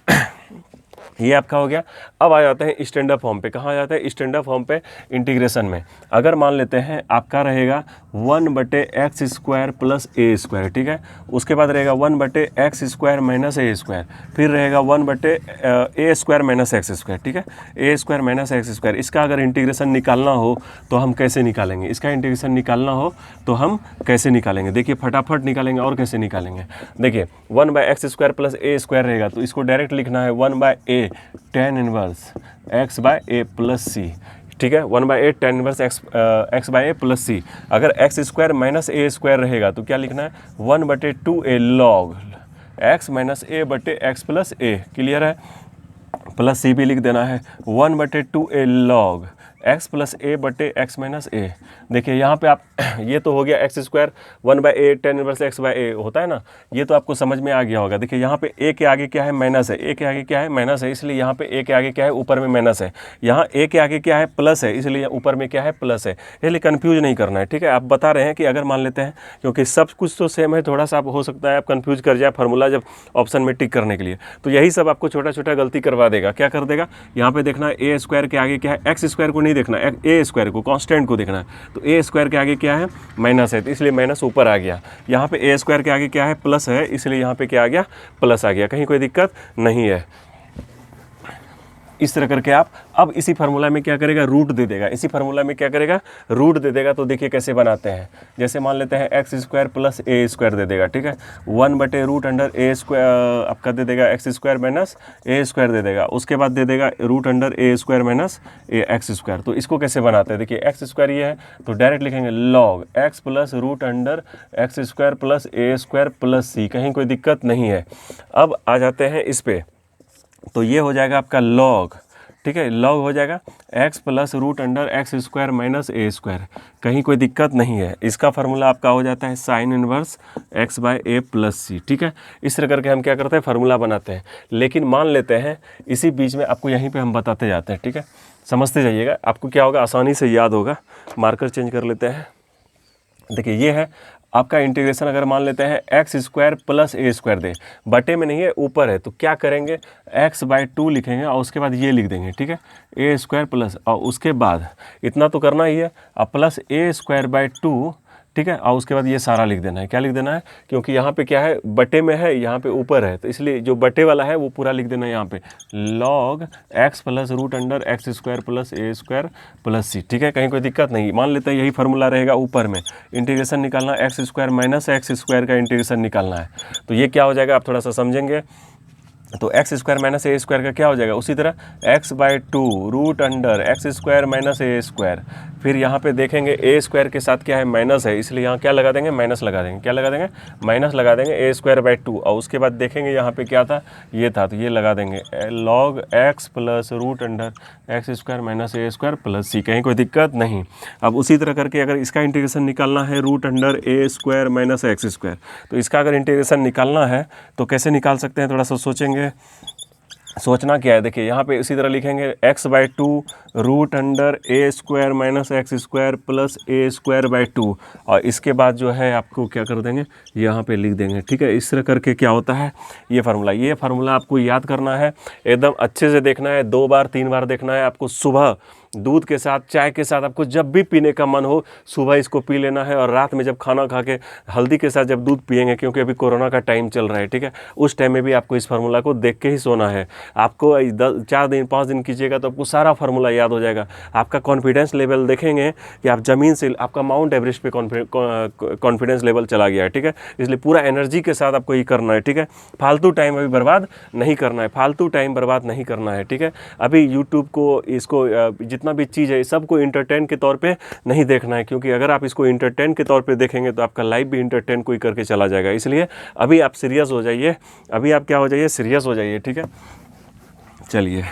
ये आपका हो गया। अब आ जाते हैं स्टैंडर्ड फॉर्म पे। कहाँ आ जाते हैं? स्टैंडर्ड फॉर्म पे इंटीग्रेशन में। अगर मान लेते हैं आपका रहेगा 1/x square plus a square, ठीक है। उसके बाद रहेगा 1/x square minus a square, फिर रहेगा 1/a square minus x square, ठीक है। ए स्क्वायर माइनस एक्स स्क्वायर। इसका अगर इंटीग्रेशन निकालना हो तो हम कैसे निकालेंगे? इसका इंटीग्रेशन निकालना हो तो हम कैसे निकालेंगे? देखिए फटाफट निकालेंगे। और कैसे निकालेंगे? देखिए 1/x square plus a square रहेगा तो इसको डायरेक्ट लिखना है 1/a tan inverse x by a plus c, ठीक है। 1/a tan inverse x by a plus c. अगर x square minus a square रहेगा तो क्या लिखना है? 1/2a log x माइनस ए बटे एक्स प्लस ए। क्लियर है? प्लस सी भी लिख देना है 1/2a log x प्लस ए बटे एक्स माइनस ए। देखिए यहाँ पे आप ये तो हो गया x square 1/a tan inverse x by a होता है ना, ये तो आपको समझ में आ गया होगा। देखिए यहाँ पे a के आगे क्या है? माइनस है। a के आगे क्या है? माइनस है, इसलिए यहाँ पे a के आगे क्या है? ऊपर में माइनस है। यहाँ a के आगे क्या है? प्लस है, इसलिए ऊपर में क्या है? प्लस है। इसलिए कन्फ्यूज नहीं करना है, ठीक है। आप बता रहे हैं कि अगर मान लेते हैं, क्योंकि सब कुछ तो सेम है, थोड़ा सा आप हो सकता है आप कन्फ्यूज कर जाए फार्मूला जब ऑप्शन में टिक करने के लिए, तो यही सब आपको छोटा छोटा गलती करवा देगा। क्या कर देगा? यहाँ पे देखना है ए स्क्वायर के आगे क्या है? एक्स स्क्वायर को नहीं देखना, ए स्क्वायर को, कांस्टेंट को देखना है। तो ए स्क्वायर के आगे क्या है? माइनस है, तो इसलिए माइनस ऊपर आ गया। यहाँ पे ए स्क्वायर के आगे क्या है? प्लस है, इसलिए यहाँ पे क्या आ गया? प्लस आ गया। कहीं कोई दिक्कत नहीं है। इस तरह करके आप अब इसी फार्मूला में क्या करेगा? रूट दे देगा। इसी फार्मूला में क्या करेगा? रूट दे देगा। तो देखिए कैसे बनाते हैं। जैसे मान लेते हैं x square plus a square दे देगा, ठीक है। 1/रूट अंडर ए स्क्वायर आपका दे देगा x square minus a square दे देगा। उसके बाद दे देगा root under a square minus A x square. तो इसको कैसे बनाते हैं? देखिए एक्स स्क्वायर ये है तो डायरेक्ट लिखेंगे log x plus root under x square plus a square plus c. कहीं कोई दिक्कत नहीं है। अब आ जाते हैं इस पे, तो ये हो जाएगा आपका लॉग, ठीक है। लॉग हो जाएगा x plus root under x square minus a square. कहीं कोई दिक्कत नहीं है। इसका फार्मूला आपका हो जाता है sine inverse x by a plus c, ठीक है। इस तरह करके हम क्या करते हैं? फार्मूला बनाते हैं। लेकिन मान लेते हैं इसी बीच में आपको यहीं पे हम बताते जाते हैं, ठीक है। समझते जाइएगा, आपको क्या होगा? आसानी से याद होगा। मार्कर चेंज कर लेते हैं। देखिए ये है आपका इंटीग्रेशन। अगर मान लेते हैं x square plus a square दे, बटे में नहीं है ऊपर है, तो क्या करेंगे? x/2 लिखेंगे और उसके बाद ये लिख देंगे, ठीक है। ए स्क्वायर प्लस, और उसके बाद इतना तो करना ही है, अब प्लस ए स्क्वायर बाय 2 ठीक है। और उसके बाद ये सारा लिख देना है, क्या लिख देना है, क्योंकि यहाँ पे क्या है, बटे में है, यहाँ पे ऊपर है, तो इसलिए जो बटे वाला है वो पूरा लिख देना है यहाँ पे, log x plus root under x square plus a square plus c. ठीक है, कहीं कोई दिक्कत नहीं। मान लेते हैं यही फार्मूला रहेगा ऊपर में, इंटीग्रेशन निकालना x square minus x square का इंटीग्रेशन निकालना है। तो ये क्या हो जाएगा, आप थोड़ा सा समझेंगे। तो x square minus a square का क्या हो जाएगा, उसी तरह x/2 root under x square minus a square. फिर यहाँ पे देखेंगे ए स्क्वायर के साथ क्या है, माइनस है, इसलिए यहाँ क्या लगा देंगे, माइनस लगा देंगे। क्या लगा देंगे, माइनस लगा देंगे a²/2। और उसके बाद देखेंगे यहाँ पे क्या था, ये था, तो ये लगा देंगे log x plus root under x square minus a square plus c. कहीं कोई दिक्कत नहीं। अब उसी तरह करके अगर इसका इंटीग्रेशन निकालना है root under a square minus x square, तो इसका अगर इंटीग्रेशन निकालना है तो कैसे निकाल सकते हैं, थोड़ा सा सोचेंगे। सोचना क्या है, देखिए यहाँ पे इसी तरह लिखेंगे x/2 root under a square minus x square plus a²/2, और इसके बाद जो है आपको क्या कर देंगे, यहाँ पे लिख देंगे। ठीक है, इस तरह करके क्या होता है ये फार्मूला आपको याद करना है, एकदम अच्छे से देखना है, 2 बार 3 बार देखना है। आपको सुबह दूध के साथ, चाय के साथ, आपको जब भी पीने का मन हो सुबह इसको पी लेना है, और रात में जब खाना खा के हल्दी के साथ जब दूध पिएंगे, क्योंकि अभी कोरोना का टाइम चल रहा है, ठीक है, उस टाइम में भी आपको इस फार्मूला को देख के ही सोना है। आपको 4 दिन 5 दिन कीजिएगा तो आपको सारा फार्मूला याद हो जाएगा। आपका कॉन्फिडेंस लेवल देखेंगे कि आप ज़मीन से, आपका माउंट एवरेस्ट पे कॉन्फिडेंस लेवल चला गया है। ठीक है, इसलिए पूरा एनर्जी के साथ आपको ये करना है। ठीक है, फालतू टाइम अभी बर्बाद नहीं करना है, फालतू टाइम बर्बाद नहीं करना है। ठीक है, अभी यूट्यूब को, इसको जितना भी चीज़ है सबको इंटरटेन के तौर पे नहीं देखना है, क्योंकि अगर आप इसको इंटरटेन के तौर पे देखेंगे तो आपका लाइफ भी इंटरटेन कोई करके चला जाएगा। इसलिए अभी आप सीरियस हो जाइए, अभी आप क्या हो जाइए, सीरियस हो जाइए। ठीक है, चलिए,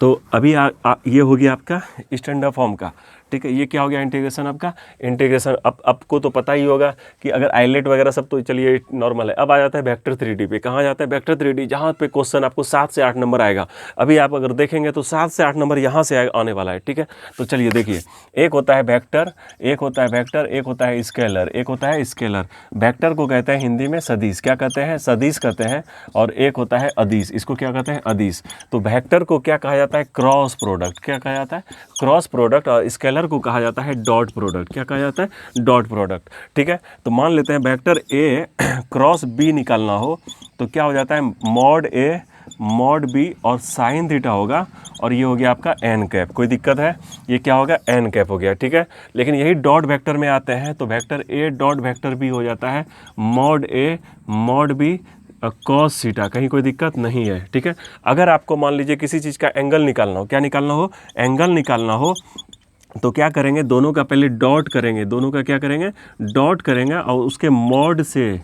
तो अभी ये हो गया आपका स्टैंडर्ड फॉर्म का। ठीक है, ये क्या हो गया, इंटीग्रेशन आपका। इंटीग्रेशन अब आपको तो पता ही होगा कि अगर आइलेट वगैरह सब तो चलिए नॉर्मल है। अब आ जाता है वेक्टर 3D पे। कहाँ जाता है वेक्टर 3D, जहाँ पे क्वेश्चन आपको 7 से 8 नंबर आएगा। अभी आप अगर देखेंगे तो 7 से 8 नंबर यहाँ से आने वाला है। ठीक है, तो चलिए देखिए, एक होता है वेक्टर, एक होता है वेक्टर, एक होता है स्केलर, एक होता है स्केलर। वेक्टर को कहते हैं हिंदी में सदिश, क्या कहते हैं, सदिश कहते हैं, और एक होता है अदिश, इसको क्या कहते हैं, अदिश। तो वेक्टर को क्या कहा जाता है, क्रॉस प्रोडक्ट। क्या कहा जाता है, क्रॉस प्रोडक्ट। और स्केलर को कहा जाता है डॉट प्रोडक्ट। क्या कहा जाता है, डॉट प्रोडक्ट। ठीक है, तो मान लेते हैं वेक्टर ए क्रॉस बी निकालना हो तो क्या हो जाता है, मॉड ए मॉड बी और साइन थीटा होगा, और ये हो गया आपका एन कैप। कोई दिक्कत है, ये क्या होगा, एन कैप हो गया। ठीक है, लेकिन यही डॉट वेक्टर में आते हैं तो vector A dot vector B हो जाता है mod A mod B cos theta. कहीं कोई दिक्कत नहीं है। ठीक है, अगर आपको मान लीजिए किसी चीज़ का एंगल निकालना हो, क्या निकालना हो, एंगल निकालना हो, तो क्या करेंगे, दोनों का पहले डॉट करेंगे, दोनों का क्या करेंगे, डॉट करेंगे, और उसके मॉड से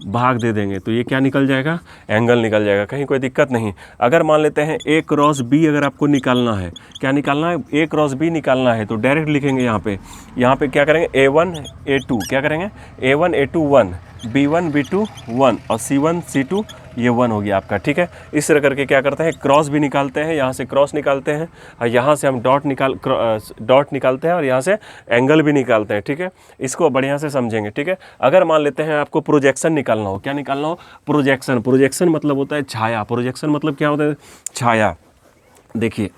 भाग दे देंगे, तो ये क्या निकल जाएगा, एंगल निकल जाएगा। कहीं कोई दिक्कत नहीं। अगर मान लेते हैं ए क्रॉस बी अगर आपको निकालना है, क्या निकालना है, ए क्रॉस बी निकालना है, तो डायरेक्ट लिखेंगे यहाँ पे क्या करेंगे, A1 A2, क्या करेंगे, A1 A2 1, B1 B2 1, और C1 C2 ये 1 हो गया आपका। ठीक है, इस तरह करके क्या करते हैं, क्रॉस भी निकालते हैं, यहाँ से क्रॉस निकालते हैं, और यहाँ से हम डॉट निकालते हैं, और यहाँ से एंगल भी निकालते हैं। ठीक है, इसको बढ़िया से समझेंगे। ठीक है, अगर मान लेते हैं आपको प्रोजेक्शन निकालना हो, क्या निकालना हो, प्रोजेक्शन। प्रोजेक्शन मतलब होता है छाया। प्रोजेक्शन मतलब क्या होता है, छाया। देखिए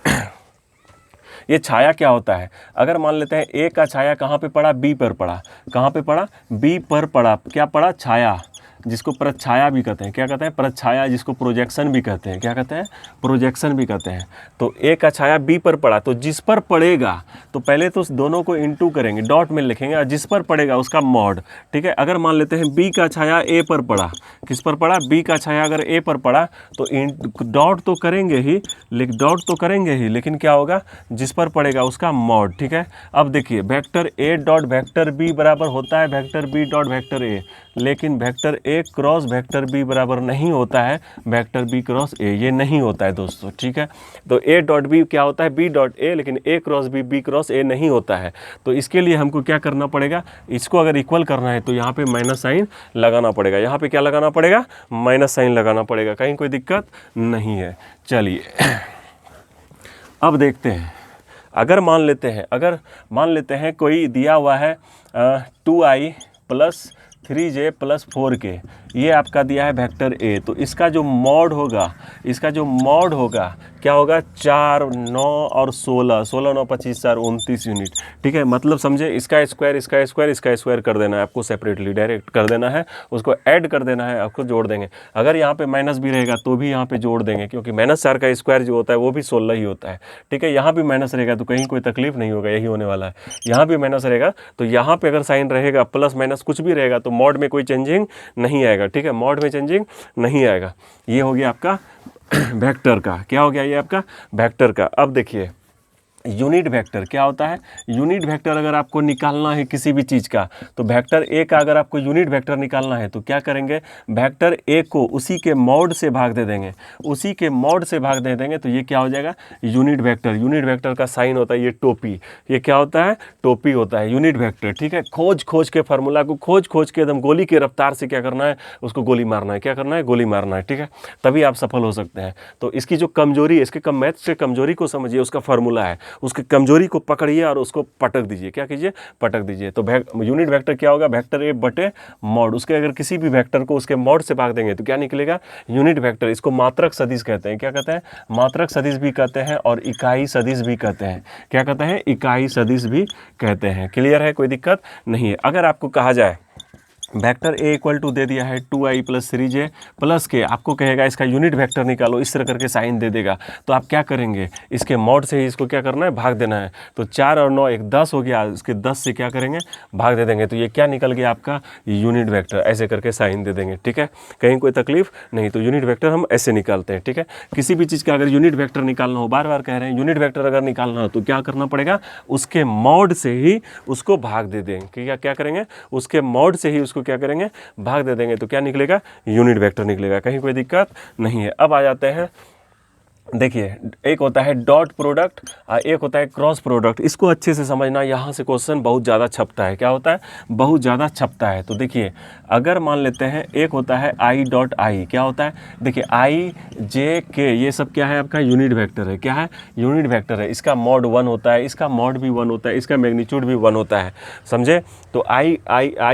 ये छाया क्या होता है, अगर मान लेते हैं ए का छाया कहाँ पे पड़ा, बी पर पड़ा। कहाँ पे पड़ा, बी पर पड़ा। क्या पड़ा, छाया, जिसको प्रच्छाया भी कहते हैं। क्या कहते हैं, प्रच्छाया, जिसको प्रोजेक्शन भी कहते हैं। क्या कहते हैं, प्रोजेक्शन भी कहते हैं। तो ए का छाया बी पर पड़ा, तो जिस पर पड़ेगा, तो पहले तो दोनों को इनटू करेंगे, डॉट में लिखेंगे, और जिस पर पड़ेगा उसका मॉड। ठीक है, अगर मान लेते हैं बी का छाया ए पर पड़ा, किस पर पड़ा, बी का छाया अगर ए पर पड़ा, तो डॉट तो करेंगे ही, लेकिन क्या होगा, जिस पर पड़ेगा उसका मॉड। ठीक है, अब देखिए vector A dot vector B बराबर होता है vector B dot vector A, लेकिन vector A cross vector B बराबर नहीं होता है वेक्टर बी क्रॉस ए, ये नहीं होता है दोस्तों। ठीक है, तो ए डॉट बी क्या होता है, बी डॉट ए, लेकिन A cross B B cross A नहीं होता है। तो इसके लिए हमको क्या करना पड़ेगा, इसको अगर इक्वल करना है तो यहाँ पे माइनस साइन लगाना पड़ेगा। यहाँ पे क्या लगाना पड़ेगा, माइनस साइन लगाना पड़ेगा। कहीं कोई दिक्कत नहीं है। चलिए अब देखते हैं, अगर मान लेते हैं कोई दिया हुआ है 2i plus 3j plus 4k, ये आपका दिया है वेक्टर ए, तो इसका जो मॉड होगा क्या होगा 4 9 और 16, 16 9 25 4 29 यूनिट, ठीक है। मतलब समझे, इसका स्क्वायर इसका स्क्वायर इसका स्क्वायर कर देना है आपको, सेपरेटली डायरेक्ट कर देना है, उसको ऐड कर देना है, आपको जोड़ देंगे। अगर यहाँ पे माइनस भी रहेगा तो भी यहाँ पे जोड़ देंगे, क्योंकि -4 का स्क्वायर जो होता है वो भी 16 ही होता है, ठीक है। यहाँ भी माइनस रहेगा तो कहीं कोई तकलीफ नहीं होगा, यही होने वाला है। यहाँ भी माइनस रहेगा तो यहाँ पे अगर साइन रहेगा प्लस माइनस कुछ भी रहेगा तो मॉड में कोई चेंजिंग नहीं आएगा, ठीक है, मॉड में चेंजिंग नहीं आएगा। ये हो गया आपका वेक्टर का, क्या हो गया ये आपका वेक्टर का। अब देखिए यूनिट वेक्टर क्या होता है। यूनिट वेक्टर अगर आपको निकालना है किसी भी चीज़ का, तो वेक्टर ए का अगर आपको यूनिट वेक्टर निकालना है तो क्या करेंगे, वेक्टर ए को उसी के मॉड से भाग दे देंगे, उसी के मॉड से भाग दे देंगे, तो ये क्या हो जाएगा यूनिट वेक्टर। यूनिट वेक्टर का साइन होता है ये टोपी, ये क्या होता है टोपी होता है यूनिट वेक्टर, ठीक है। खोज खोज के फार्मूला को खोज के एकदम गोली के रफ्तार से क्या करना है, उसको गोली मारना है, क्या करना है गोली मारना है, ठीक है, तभी आप सफल हो सकते हैं। तो इसकी जो कमजोरी है, इसके मैथ्स के कमजोरी को समझिए, उसका फार्मूला है, उसकी कमजोरी को पकड़िए और उसको पटक दीजिए, क्या कीजिए पटक दीजिए। तो यूनिट वेक्टर क्या होगा, वेक्टर ए बटे मॉड, उसके अगर किसी भी वेक्टर को उसके मॉड से भाग देंगे तो क्या निकलेगा यूनिट वेक्टर। इसको मात्रक सदिश कहते हैं, क्या कहते हैं मात्रक सदिश भी कहते हैं और इकाई सदिश भी कहते हैं, क्या कहते हैं इकाई सदिश भी कहते हैं। क्लियर है, कोई दिक्कत नहीं है। अगर आपको कहा जाए वेक्टर ए इक्वल टू दे दिया है 2i + 3j प्लस के, आपको कहेगा इसका यूनिट वेक्टर निकालो, इस तरह करके साइन दे देगा, तो आप क्या करेंगे, इसके मॉड से ही इसको क्या करना है भाग देना है। तो 4 और 9 एक 10 हो गया, इसके 10 से क्या करेंगे भाग दे देंगे, तो ये क्या निकल गया आपका यूनिट वेक्टर। ऐसे करके साइन दे देंगे, ठीक है, कहीं कोई तकलीफ नहीं। तो यूनिट वेक्टर हम ऐसे निकालते हैं, ठीक है। किसी भी चीज़ का अगर यूनिट वेक्टर निकालना हो, बार बार कह रहे हैं यूनिट वेक्टर अगर निकालना हो तो क्या करना पड़ेगा, उसके मॉड से ही उसको भाग दे देंगे, क्या करेंगे उसके मॉड से ही उसको क्या करेंगे भाग दे देंगे, तो क्या निकलेगा यूनिट वेक्टर निकलेगा, कहीं कोई दिक्कत नहीं है। अब आ जाते हैं, देखिए एक होता है डॉट प्रोडक्ट और एक होता है क्रॉस प्रोडक्ट। इसको अच्छे से समझना, यहाँ से क्वेश्चन बहुत ज़्यादा छपता है, क्या होता है बहुत ज़्यादा छपता है। तो देखिए अगर मान लेते हैं एक होता है i.i, क्या होता है, देखिए i j k ये सब क्या है आपका यूनिट वेक्टर है, क्या है यूनिट वेक्टर है। इसका मॉड 1 होता है, इसका मॉड भी 1 होता है, इसका मैग्नीट्यूड भी 1 होता है, समझे। तो i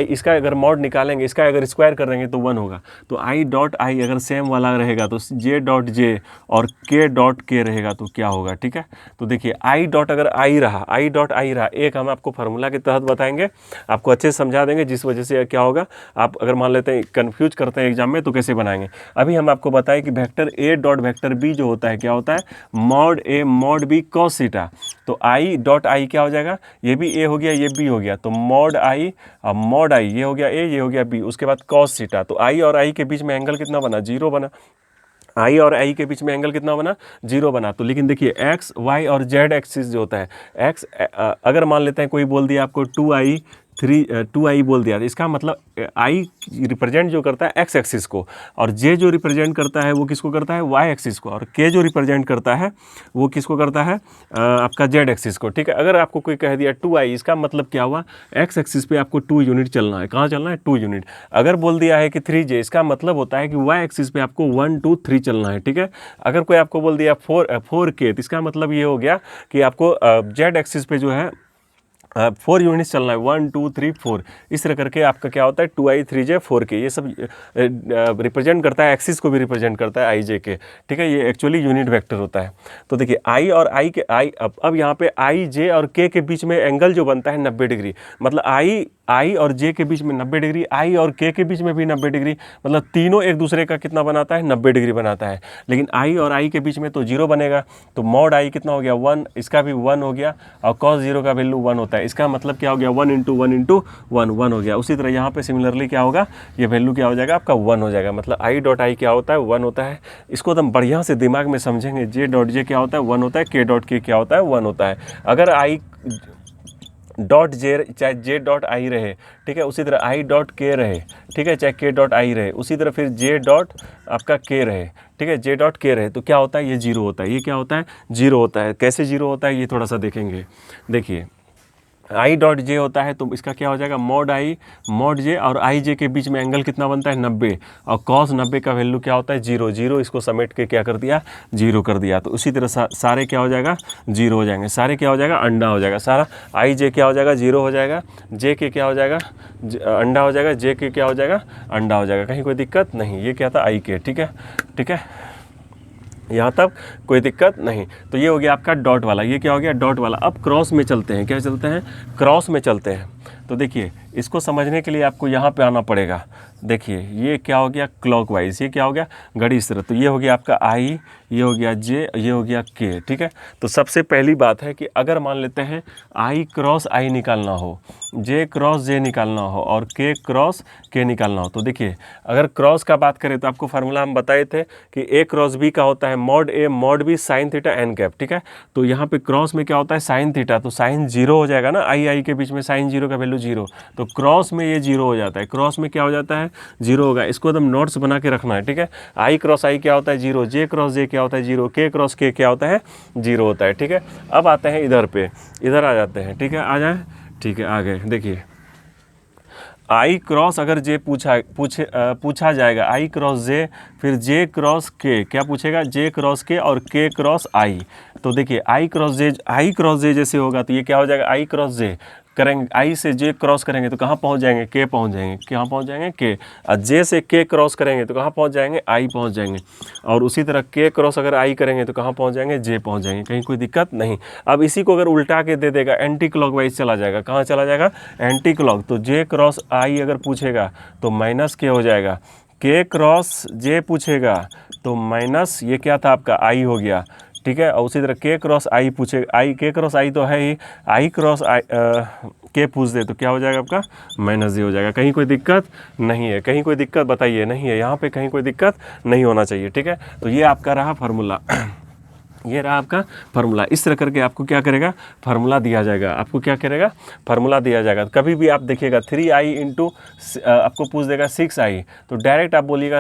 इसका अगर मॉड निकालेंगे, इसका अगर स्क्वायर कर देंगे तो 1 होगा। तो i.i अगर सेम वाला रहेगा तो j.j और k.k रहेगा तो क्या होगा, ठीक है। तो देखिए i. अगर i रहा, एक हम आपको फार्मूला के तहत बताएंगे, आपको अच्छे से समझा देंगे, जिस वजह से क्या होगा, आप अगर मान लेते हैं कंफ्यूज करते हैं एग्जाम में तो कैसे बनाएंगे। अभी हम आपको बताएं कि vector a dot vector b जो होता है क्या होता है mod a mod b cos theta. तो i.i क्या हो जाएगा, ये भी a हो गया ये b हो गया, तो मॉड i मॉड i ये हो गया a ये हो गया b, उसके बाद cos थीटा। तो i और i के बीच में एंगल कितना बना, 0 बना। आई और आई के बीच में एंगल कितना बना, 0 बना। तो लेकिन देखिए एक्स वाई और जेड एक्सिस जो होता है, एक्स अगर मान लेते हैं कोई बोल दिया आपको 2i बोल दिया, तो इसका मतलब i रिप्रेजेंट जो करता है एक्स एक्सिस को, और j जो रिप्रेजेंट करता है वो किसको करता है वाई एक्सिस को, और k जो रिप्रेजेंट करता है वो किसको करता है आपका z एक्सिस को, ठीक है। अगर आपको कोई कह दिया 2i, इसका मतलब क्या हुआ एक्स एक्सिस पे आपको 2 यूनिट चलना है, कहाँ चलना है 2 यूनिट। अगर बोल दिया है कि 3j, इसका मतलब होता है कि वाई एक्सिस पे आपको 1 2 3 चलना है, ठीक है। अगर कोई आपको बोल दिया 4k, तो इसका मतलब ये हो गया कि आपको z एक्सिस पे जो है 4 यूनिट्स चलना है, 1 2 3 4, इस तरह करके आपका क्या होता है 2i 3j 4k, ये सब रिप्रेजेंट करता है, एक्सिस को भी रिप्रेजेंट करता है i j के, ठीक है। ये एक्चुअली यूनिट वेक्टर होता है। तो देखिए i और i के अब यहाँ पे i j और k के बीच में एंगल जो बनता है 90 डिग्री, मतलब i और j के बीच में 90 डिग्री, i और k के बीच में भी 90 डिग्री, मतलब तीनों एक दूसरे का कितना बनाता है 90 डिग्री बनाता है। लेकिन i और i के बीच में तो 0 बनेगा, तो मॉड i कितना हो गया 1, इसका भी 1 हो गया, और cos 0 का वैल्यू 1 होता है, इसका मतलब क्या हो गया 1 × 1 × 1 1 हो गया। उसी तरह यहाँ पे सिमिलरली क्या होगा, ये वैल्यू क्या हो जाएगा आपका 1 हो जाएगा, मतलब i.i क्या होता है 1 होता है। इसको एकदम बढ़िया से दिमाग में समझेंगे, j.j क्या होता है 1 होता है, k.k क्या होता है 1 होता है। अगर i डॉट जे चाहे जे डॉट आई रहे, ठीक है, उसी तरह आई डॉट के रहे, ठीक है, चाहे के डॉट आई रहे, उसी तरह फिर जे डॉट आपका के रहे, ठीक है, जे डॉट के रहे, तो क्या होता है ये 0 होता है। ये क्या होता है 0 होता है। कैसे 0 होता है ये थोड़ा सा देखेंगे। देखिए i.j होता है तो इसका क्या हो जाएगा मॉड i मॉड j, और i j के बीच में एंगल कितना बनता है 90, और cos 90 का वैल्यू क्या होता है 0 0, इसको समेट के क्या कर दिया 0 कर दिया। तो उसी तरह सारे क्या हो जाएगा 0 हो जाएंगे, सारे क्या हो जाएगा अंडा हो जाएगा, सारा i j क्या हो जाएगा 0 हो जाएगा, j के क्या हो जाएगा अंडा हो जाएगा, j के क्या हो जाएगा अंडा हो जाएगा, कहीं कोई दिक्कत नहीं। ये क्या था i के, ठीक है ठीक है। यहाँ तक कोई दिक्कत नहीं। तो ये हो गया आपका डॉट वाला, ये क्या हो गया डॉट वाला। अब क्रॉस में चलते हैं, क्या चलते हैं, क्रॉस में चलते हैं। तो देखिए इसको समझने के लिए आपको यहाँ पे आना पड़ेगा। देखिए ये क्या हो गया क्लॉकवाइज, ये क्या हो गया घड़ी इस तरह। तो ये हो गया आपका आई, ये हो गया जे, ये हो गया के, ठीक है। तो सबसे पहली बात है कि अगर मान लेते हैं आई क्रॉस आई निकालना हो, जे क्रॉस जे निकालना हो और के क्रॉस के निकालना हो, तो देखिए अगर क्रॉस का बात करें तो आपको फार्मूला हम बताए थे कि ए क्रॉस बी का होता है mod A mod B sine theta n cap, ठीक है। तो यहाँ पे क्रॉस में क्या होता है साइन थीटा, तो साइन जीरो हो जाएगा ना, आई आई के बीच में साइन जीरो का वैल्यू जीरो, तो क्रॉस में ये जीरो हो जाता है, क्रॉस में क्या हो जाता है जीरो होगा। इसको एकदम नोट्स बना के रखना है, ठीक है। आई क्रॉस आई क्या होता है जीरो, जे क्रॉस जे क्या होता है जीरो, के क्रॉस के क्या होता है जीरो होता है, ठीक है। अब आते हैं इधर पे, इधर आ जाते हैं, ठीक है, आ जाए, ठीक है। आगे देखिए आई क्रॉस अगर जे पूछा जाएगा आई क्रॉस जे, फिर जे क्रॉस के, क्या पूछेगा जे क्रॉस के और के क्रॉस आई। तो देखिए आई क्रॉस जे जैसे होगा तो ये क्या हो जाएगा आई क्रॉस जे करेंगे, आई से जे क्रॉस करेंगे तो कहाँ पहुँच जाएंगे के पहुँच जाएंगे, कहाँ पहुँच जाएंगे के, और जे से के क्रॉस करेंगे तो कहाँ पहुँच जाएंगे आई पहुँच जाएंगे, और उसी तरह के क्रॉस अगर आई करेंगे तो कहाँ पहुँच जाएंगे जे पहुँच जाएंगे, कहीं कोई दिक्कत नहीं। अब इसी को अगर उल्टा के दे देगा एंटी क्लॉकवाइज चला जाएगा, कहाँ चला जाएगा एंटी क्लॉक। तो जे क्रॉस आई अगर पूछेगा तो माइनस के हो जाएगा, के क्रॉस जे पूछेगा तो माइनस ये क्या था आपका आई हो गया, ठीक है। और उसी तरह के क्रॉस आई पूछेगा, आई के क्रॉस आई तो है ही, आई क्रॉस आई के पूछ दे तो क्या हो जाएगा आपका माइनस जे हो जाएगा। कहीं कोई दिक्कत नहीं है, कहीं कोई दिक्कत बताइए नहीं है, यहाँ पे कहीं कोई दिक्कत नहीं होना चाहिए, ठीक है। तो ये आपका रहा फार्मूला ये रहा आपका फार्मूला। इस तरह करके आपको क्या करेगा फार्मूला दिया जाएगा, आपको क्या करेगा फार्मूला दिया जाएगा। कभी भी आप देखिएगा 3i इंटू आपको पूछ देगा 6i, तो डायरेक्ट आप बोलिएगा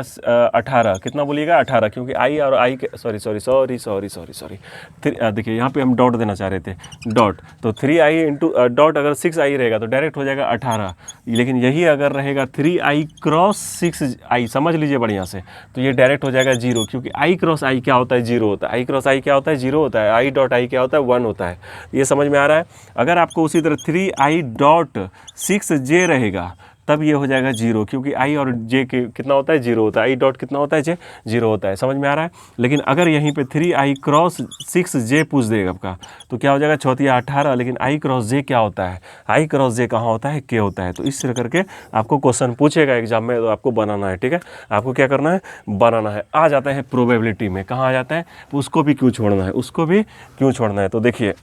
18, कितना बोलिएगा 18, क्योंकि आई और आई के सॉरी देखिए यहाँ पे हम डॉट देना चाह रहे थे, डॉट। तो 3i इंटू डॉट अगर 6i रहेगा तो डायरेक्ट हो जाएगा 18, लेकिन यही अगर रहेगा 3i क्रॉस 6i, समझ लीजिए बढ़िया से, तो ये डायरेक्ट हो जाएगा जीरो, क्योंकि आई क्रॉस आई क्या होता है जीरो होता है, आई क्रॉस आई क्या होता है जीरो होता है, आई डॉट आई क्या होता है 1 होता है। ये समझ में आ रहा है। अगर आपको उसी तरह 3i डॉट 6j रहेगा तब ये हो जाएगा जीरो, क्योंकि आई और जे के कितना होता है जीरो होता है, आई डॉट कितना होता है जे जीरो होता है, समझ में आ रहा है। लेकिन अगर यहीं पे 3i क्रॉस 6j पूछ देगा आपका तो क्या हो जाएगा चौथिया 18, लेकिन आई क्रॉस जे क्या होता है, आई क्रॉस जे कहाँ होता है के होता है। तो इस तरह करके आपको क्वेश्चन पूछेगा एग्जाम में, तो आपको बनाना है, ठीक है। आपको क्या करना है बनाना है। आ जाता है प्रोबेबिलिटी में, कहाँ आ जाता है, उसको भी क्यों छोड़ना है, उसको भी क्यों छोड़ना है। तो देखिए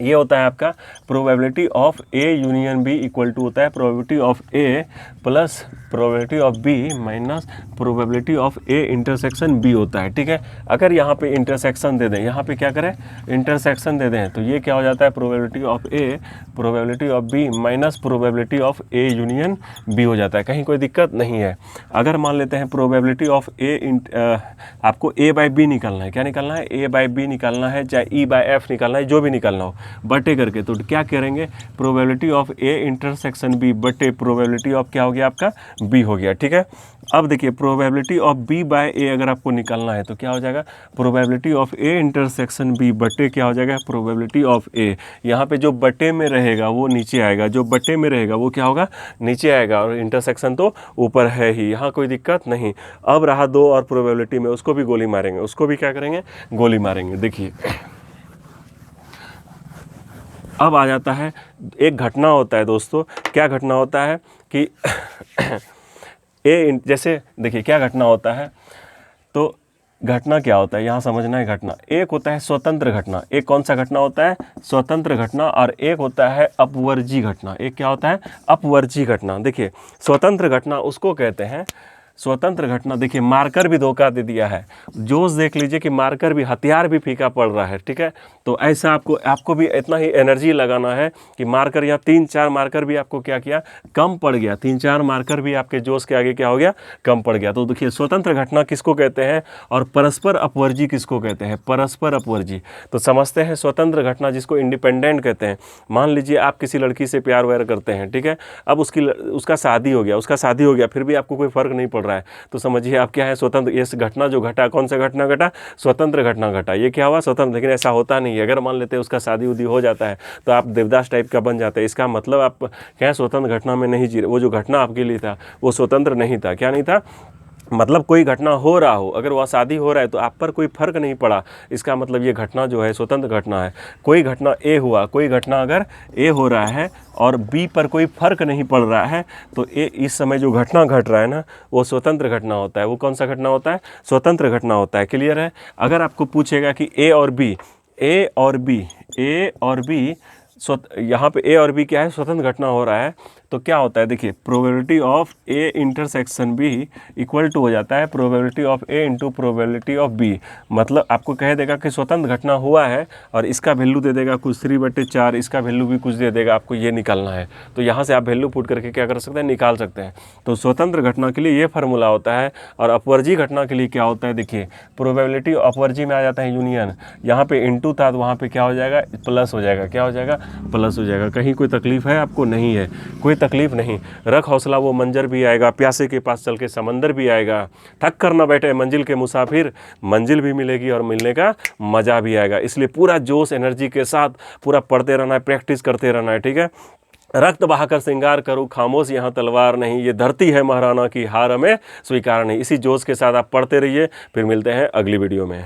ये होता है आपका probability of A union B equal to होता है probability of A plus probability of B minus probability of A intersection B होता है, ठीक है। अगर यहाँ पे इंटरसेक्शन दे दें, यहाँ पे क्या करें इंटरसेक्शन दे दें, तो ये क्या हो जाता है probability of A probability of B minus probability of A union B हो जाता है, कहीं कोई दिक्कत नहीं है। अगर मान लेते हैं प्रोबेबिलिटी ऑफ ए आपको ए बाई बी निकालना है, क्या निकालना है ए बाई बी निकालना है, चाहे ई बाई एफ निकालना है, जो भी निकालना हो बटे करके, तो क्या करेंगे probability of A intersection B बटे प्रोबेबिलिटी ऑफ क्या हो गया आपका बी हो गया, ठीक है। अब देखिए probability of B by A अगर आपको निकालना है तो क्या हो जाएगा probability of A intersection B बटे क्या हो जाएगा प्रोबेबिलिटी ऑफ ए। यहाँ पे जो बटे में रहेगा वो नीचे आएगा, जो बटे में रहेगा वो क्या होगा नीचे आएगा, और इंटरसेक्शन तो ऊपर है ही, यहाँ कोई दिक्कत नहीं। अब रहा दो और प्रोबेबिलिटी में, उसको भी गोली मारेंगे, उसको भी क्या करेंगे गोली मारेंगे। देखिए अब आ जाता है एक घटना होता है दोस्तों, क्या घटना होता है कि जैसे देखिए क्या घटना होता है, तो घटना क्या होता है यहाँ समझना है। घटना एक होता है स्वतंत्र घटना, एक कौन सा घटना होता है स्वतंत्र घटना, और एक होता है अपवर्जी घटना। एक क्या होता है अपवर्जी घटना। देखिए स्वतंत्र घटना उसको कहते हैं, स्वतंत्र घटना देखिए मार्कर भी धोखा दे दिया है, जोश देख लीजिए कि मार्कर भी हथियार भी फीका पड़ रहा है, ठीक है। तो ऐसा आपको भी इतना ही एनर्जी लगाना है कि मार्कर यहाँ 3-4 मार्कर भी आपको क्या किया कम पड़ गया, 3-4 मार्कर भी आपके जोश के आगे क्या हो गया कम पड़ गया। तो देखिए स्वतंत्र घटना किसको कहते हैं और परस्पर अपवर्जी किसको कहते हैं, परस्पर अपवर्जी। तो समझते हैं स्वतंत्र घटना जिसको इंडिपेंडेंट कहते हैं। मान लीजिए आप किसी लड़की से प्यार व्यार करते हैं, ठीक है, अब उसका शादी हो गया, फिर भी आपको कोई फर्क नहीं पड़ रहा है, तो समझिए आप क्या है स्वतंत्र। ये घटना जो घटा कौन सा घटना घटा स्वतंत्र घटना घटा, ये क्या हुआ स्वतंत्र। लेकिन ऐसा होता नहीं है, अगर मान लेते हैं उसका शादी उदी हो जाता है तो आप देवदास टाइप का बन जाते हैं, इसका मतलब आप क्या स्वतंत्र घटना में नहीं जी रहे, वो जो घटना आपके लिए था वो स्वतंत्र नहीं था, क्या नहीं था मतलब कोई घटना हो रहा हो, अगर वह शादी हो रहा है तो आप पर कोई फर्क नहीं पड़ा, इसका मतलब ये घटना जो है स्वतंत्र घटना है। कोई घटना ए हुआ, कोई घटना अगर ए हो रहा है और बी पर कोई फर्क नहीं पड़ रहा है तो ए इस समय जो घटना घट रहा है ना वो स्वतंत्र घटना होता है। वो कौन सा घटना होता है? स्वतंत्र घटना होता है। क्लियर है? अगर आपको पूछेगा कि ए और बी यहाँ पे ए और बी क्या है? स्वतंत्र घटना हो रहा है, तो क्या होता है देखिए, probability of A intersection B equal to हो जाता है probability of A into probability of B. मतलब आपको कह देगा कि स्वतंत्र घटना हुआ है और इसका वैल्यू दे देगा कुछ 3/4, इसका वैल्यू भी कुछ दे देगा, आपको ये निकालना है। तो यहाँ से आप वैल्यू पुट करके क्या कर सकते हैं? निकाल सकते हैं। तो स्वतंत्र घटना के लिए ये फार्मूला होता है। और अपवर्जी घटना के लिए क्या होता है देखिए, प्रोबेबिलिटी अपवर्जी में आ जाता है यूनियन, यहाँ पे इंटू था तो वहाँ पे क्या हो जाएगा? प्लस हो जाएगा। क्या हो जाएगा? प्लस हो जाएगा। कहीं कोई तकलीफ है आपको? नहीं है, कोई तकलीफ नहीं। रख हौसला, वो मंजर भी आएगा, प्यासे के पास चल के समंदर भी आएगा, थक कर ना बैठे मंजिल के मुसाफिर, मंजिल भी मिलेगी और मिलने का मज़ा भी आएगा। इसलिए पूरा जोश एनर्जी के साथ पूरा पढ़ते रहना है, प्रैक्टिस करते रहना है। ठीक है? रक्त बहाकर श्रृंगार करूँ, खामोश यहाँ तलवार नहीं, ये धरती है महाराना की, हार हमें स्वीकार नहीं। इसी जोश के साथ आप पढ़ते रहिए। फिर मिलते हैं अगली वीडियो में।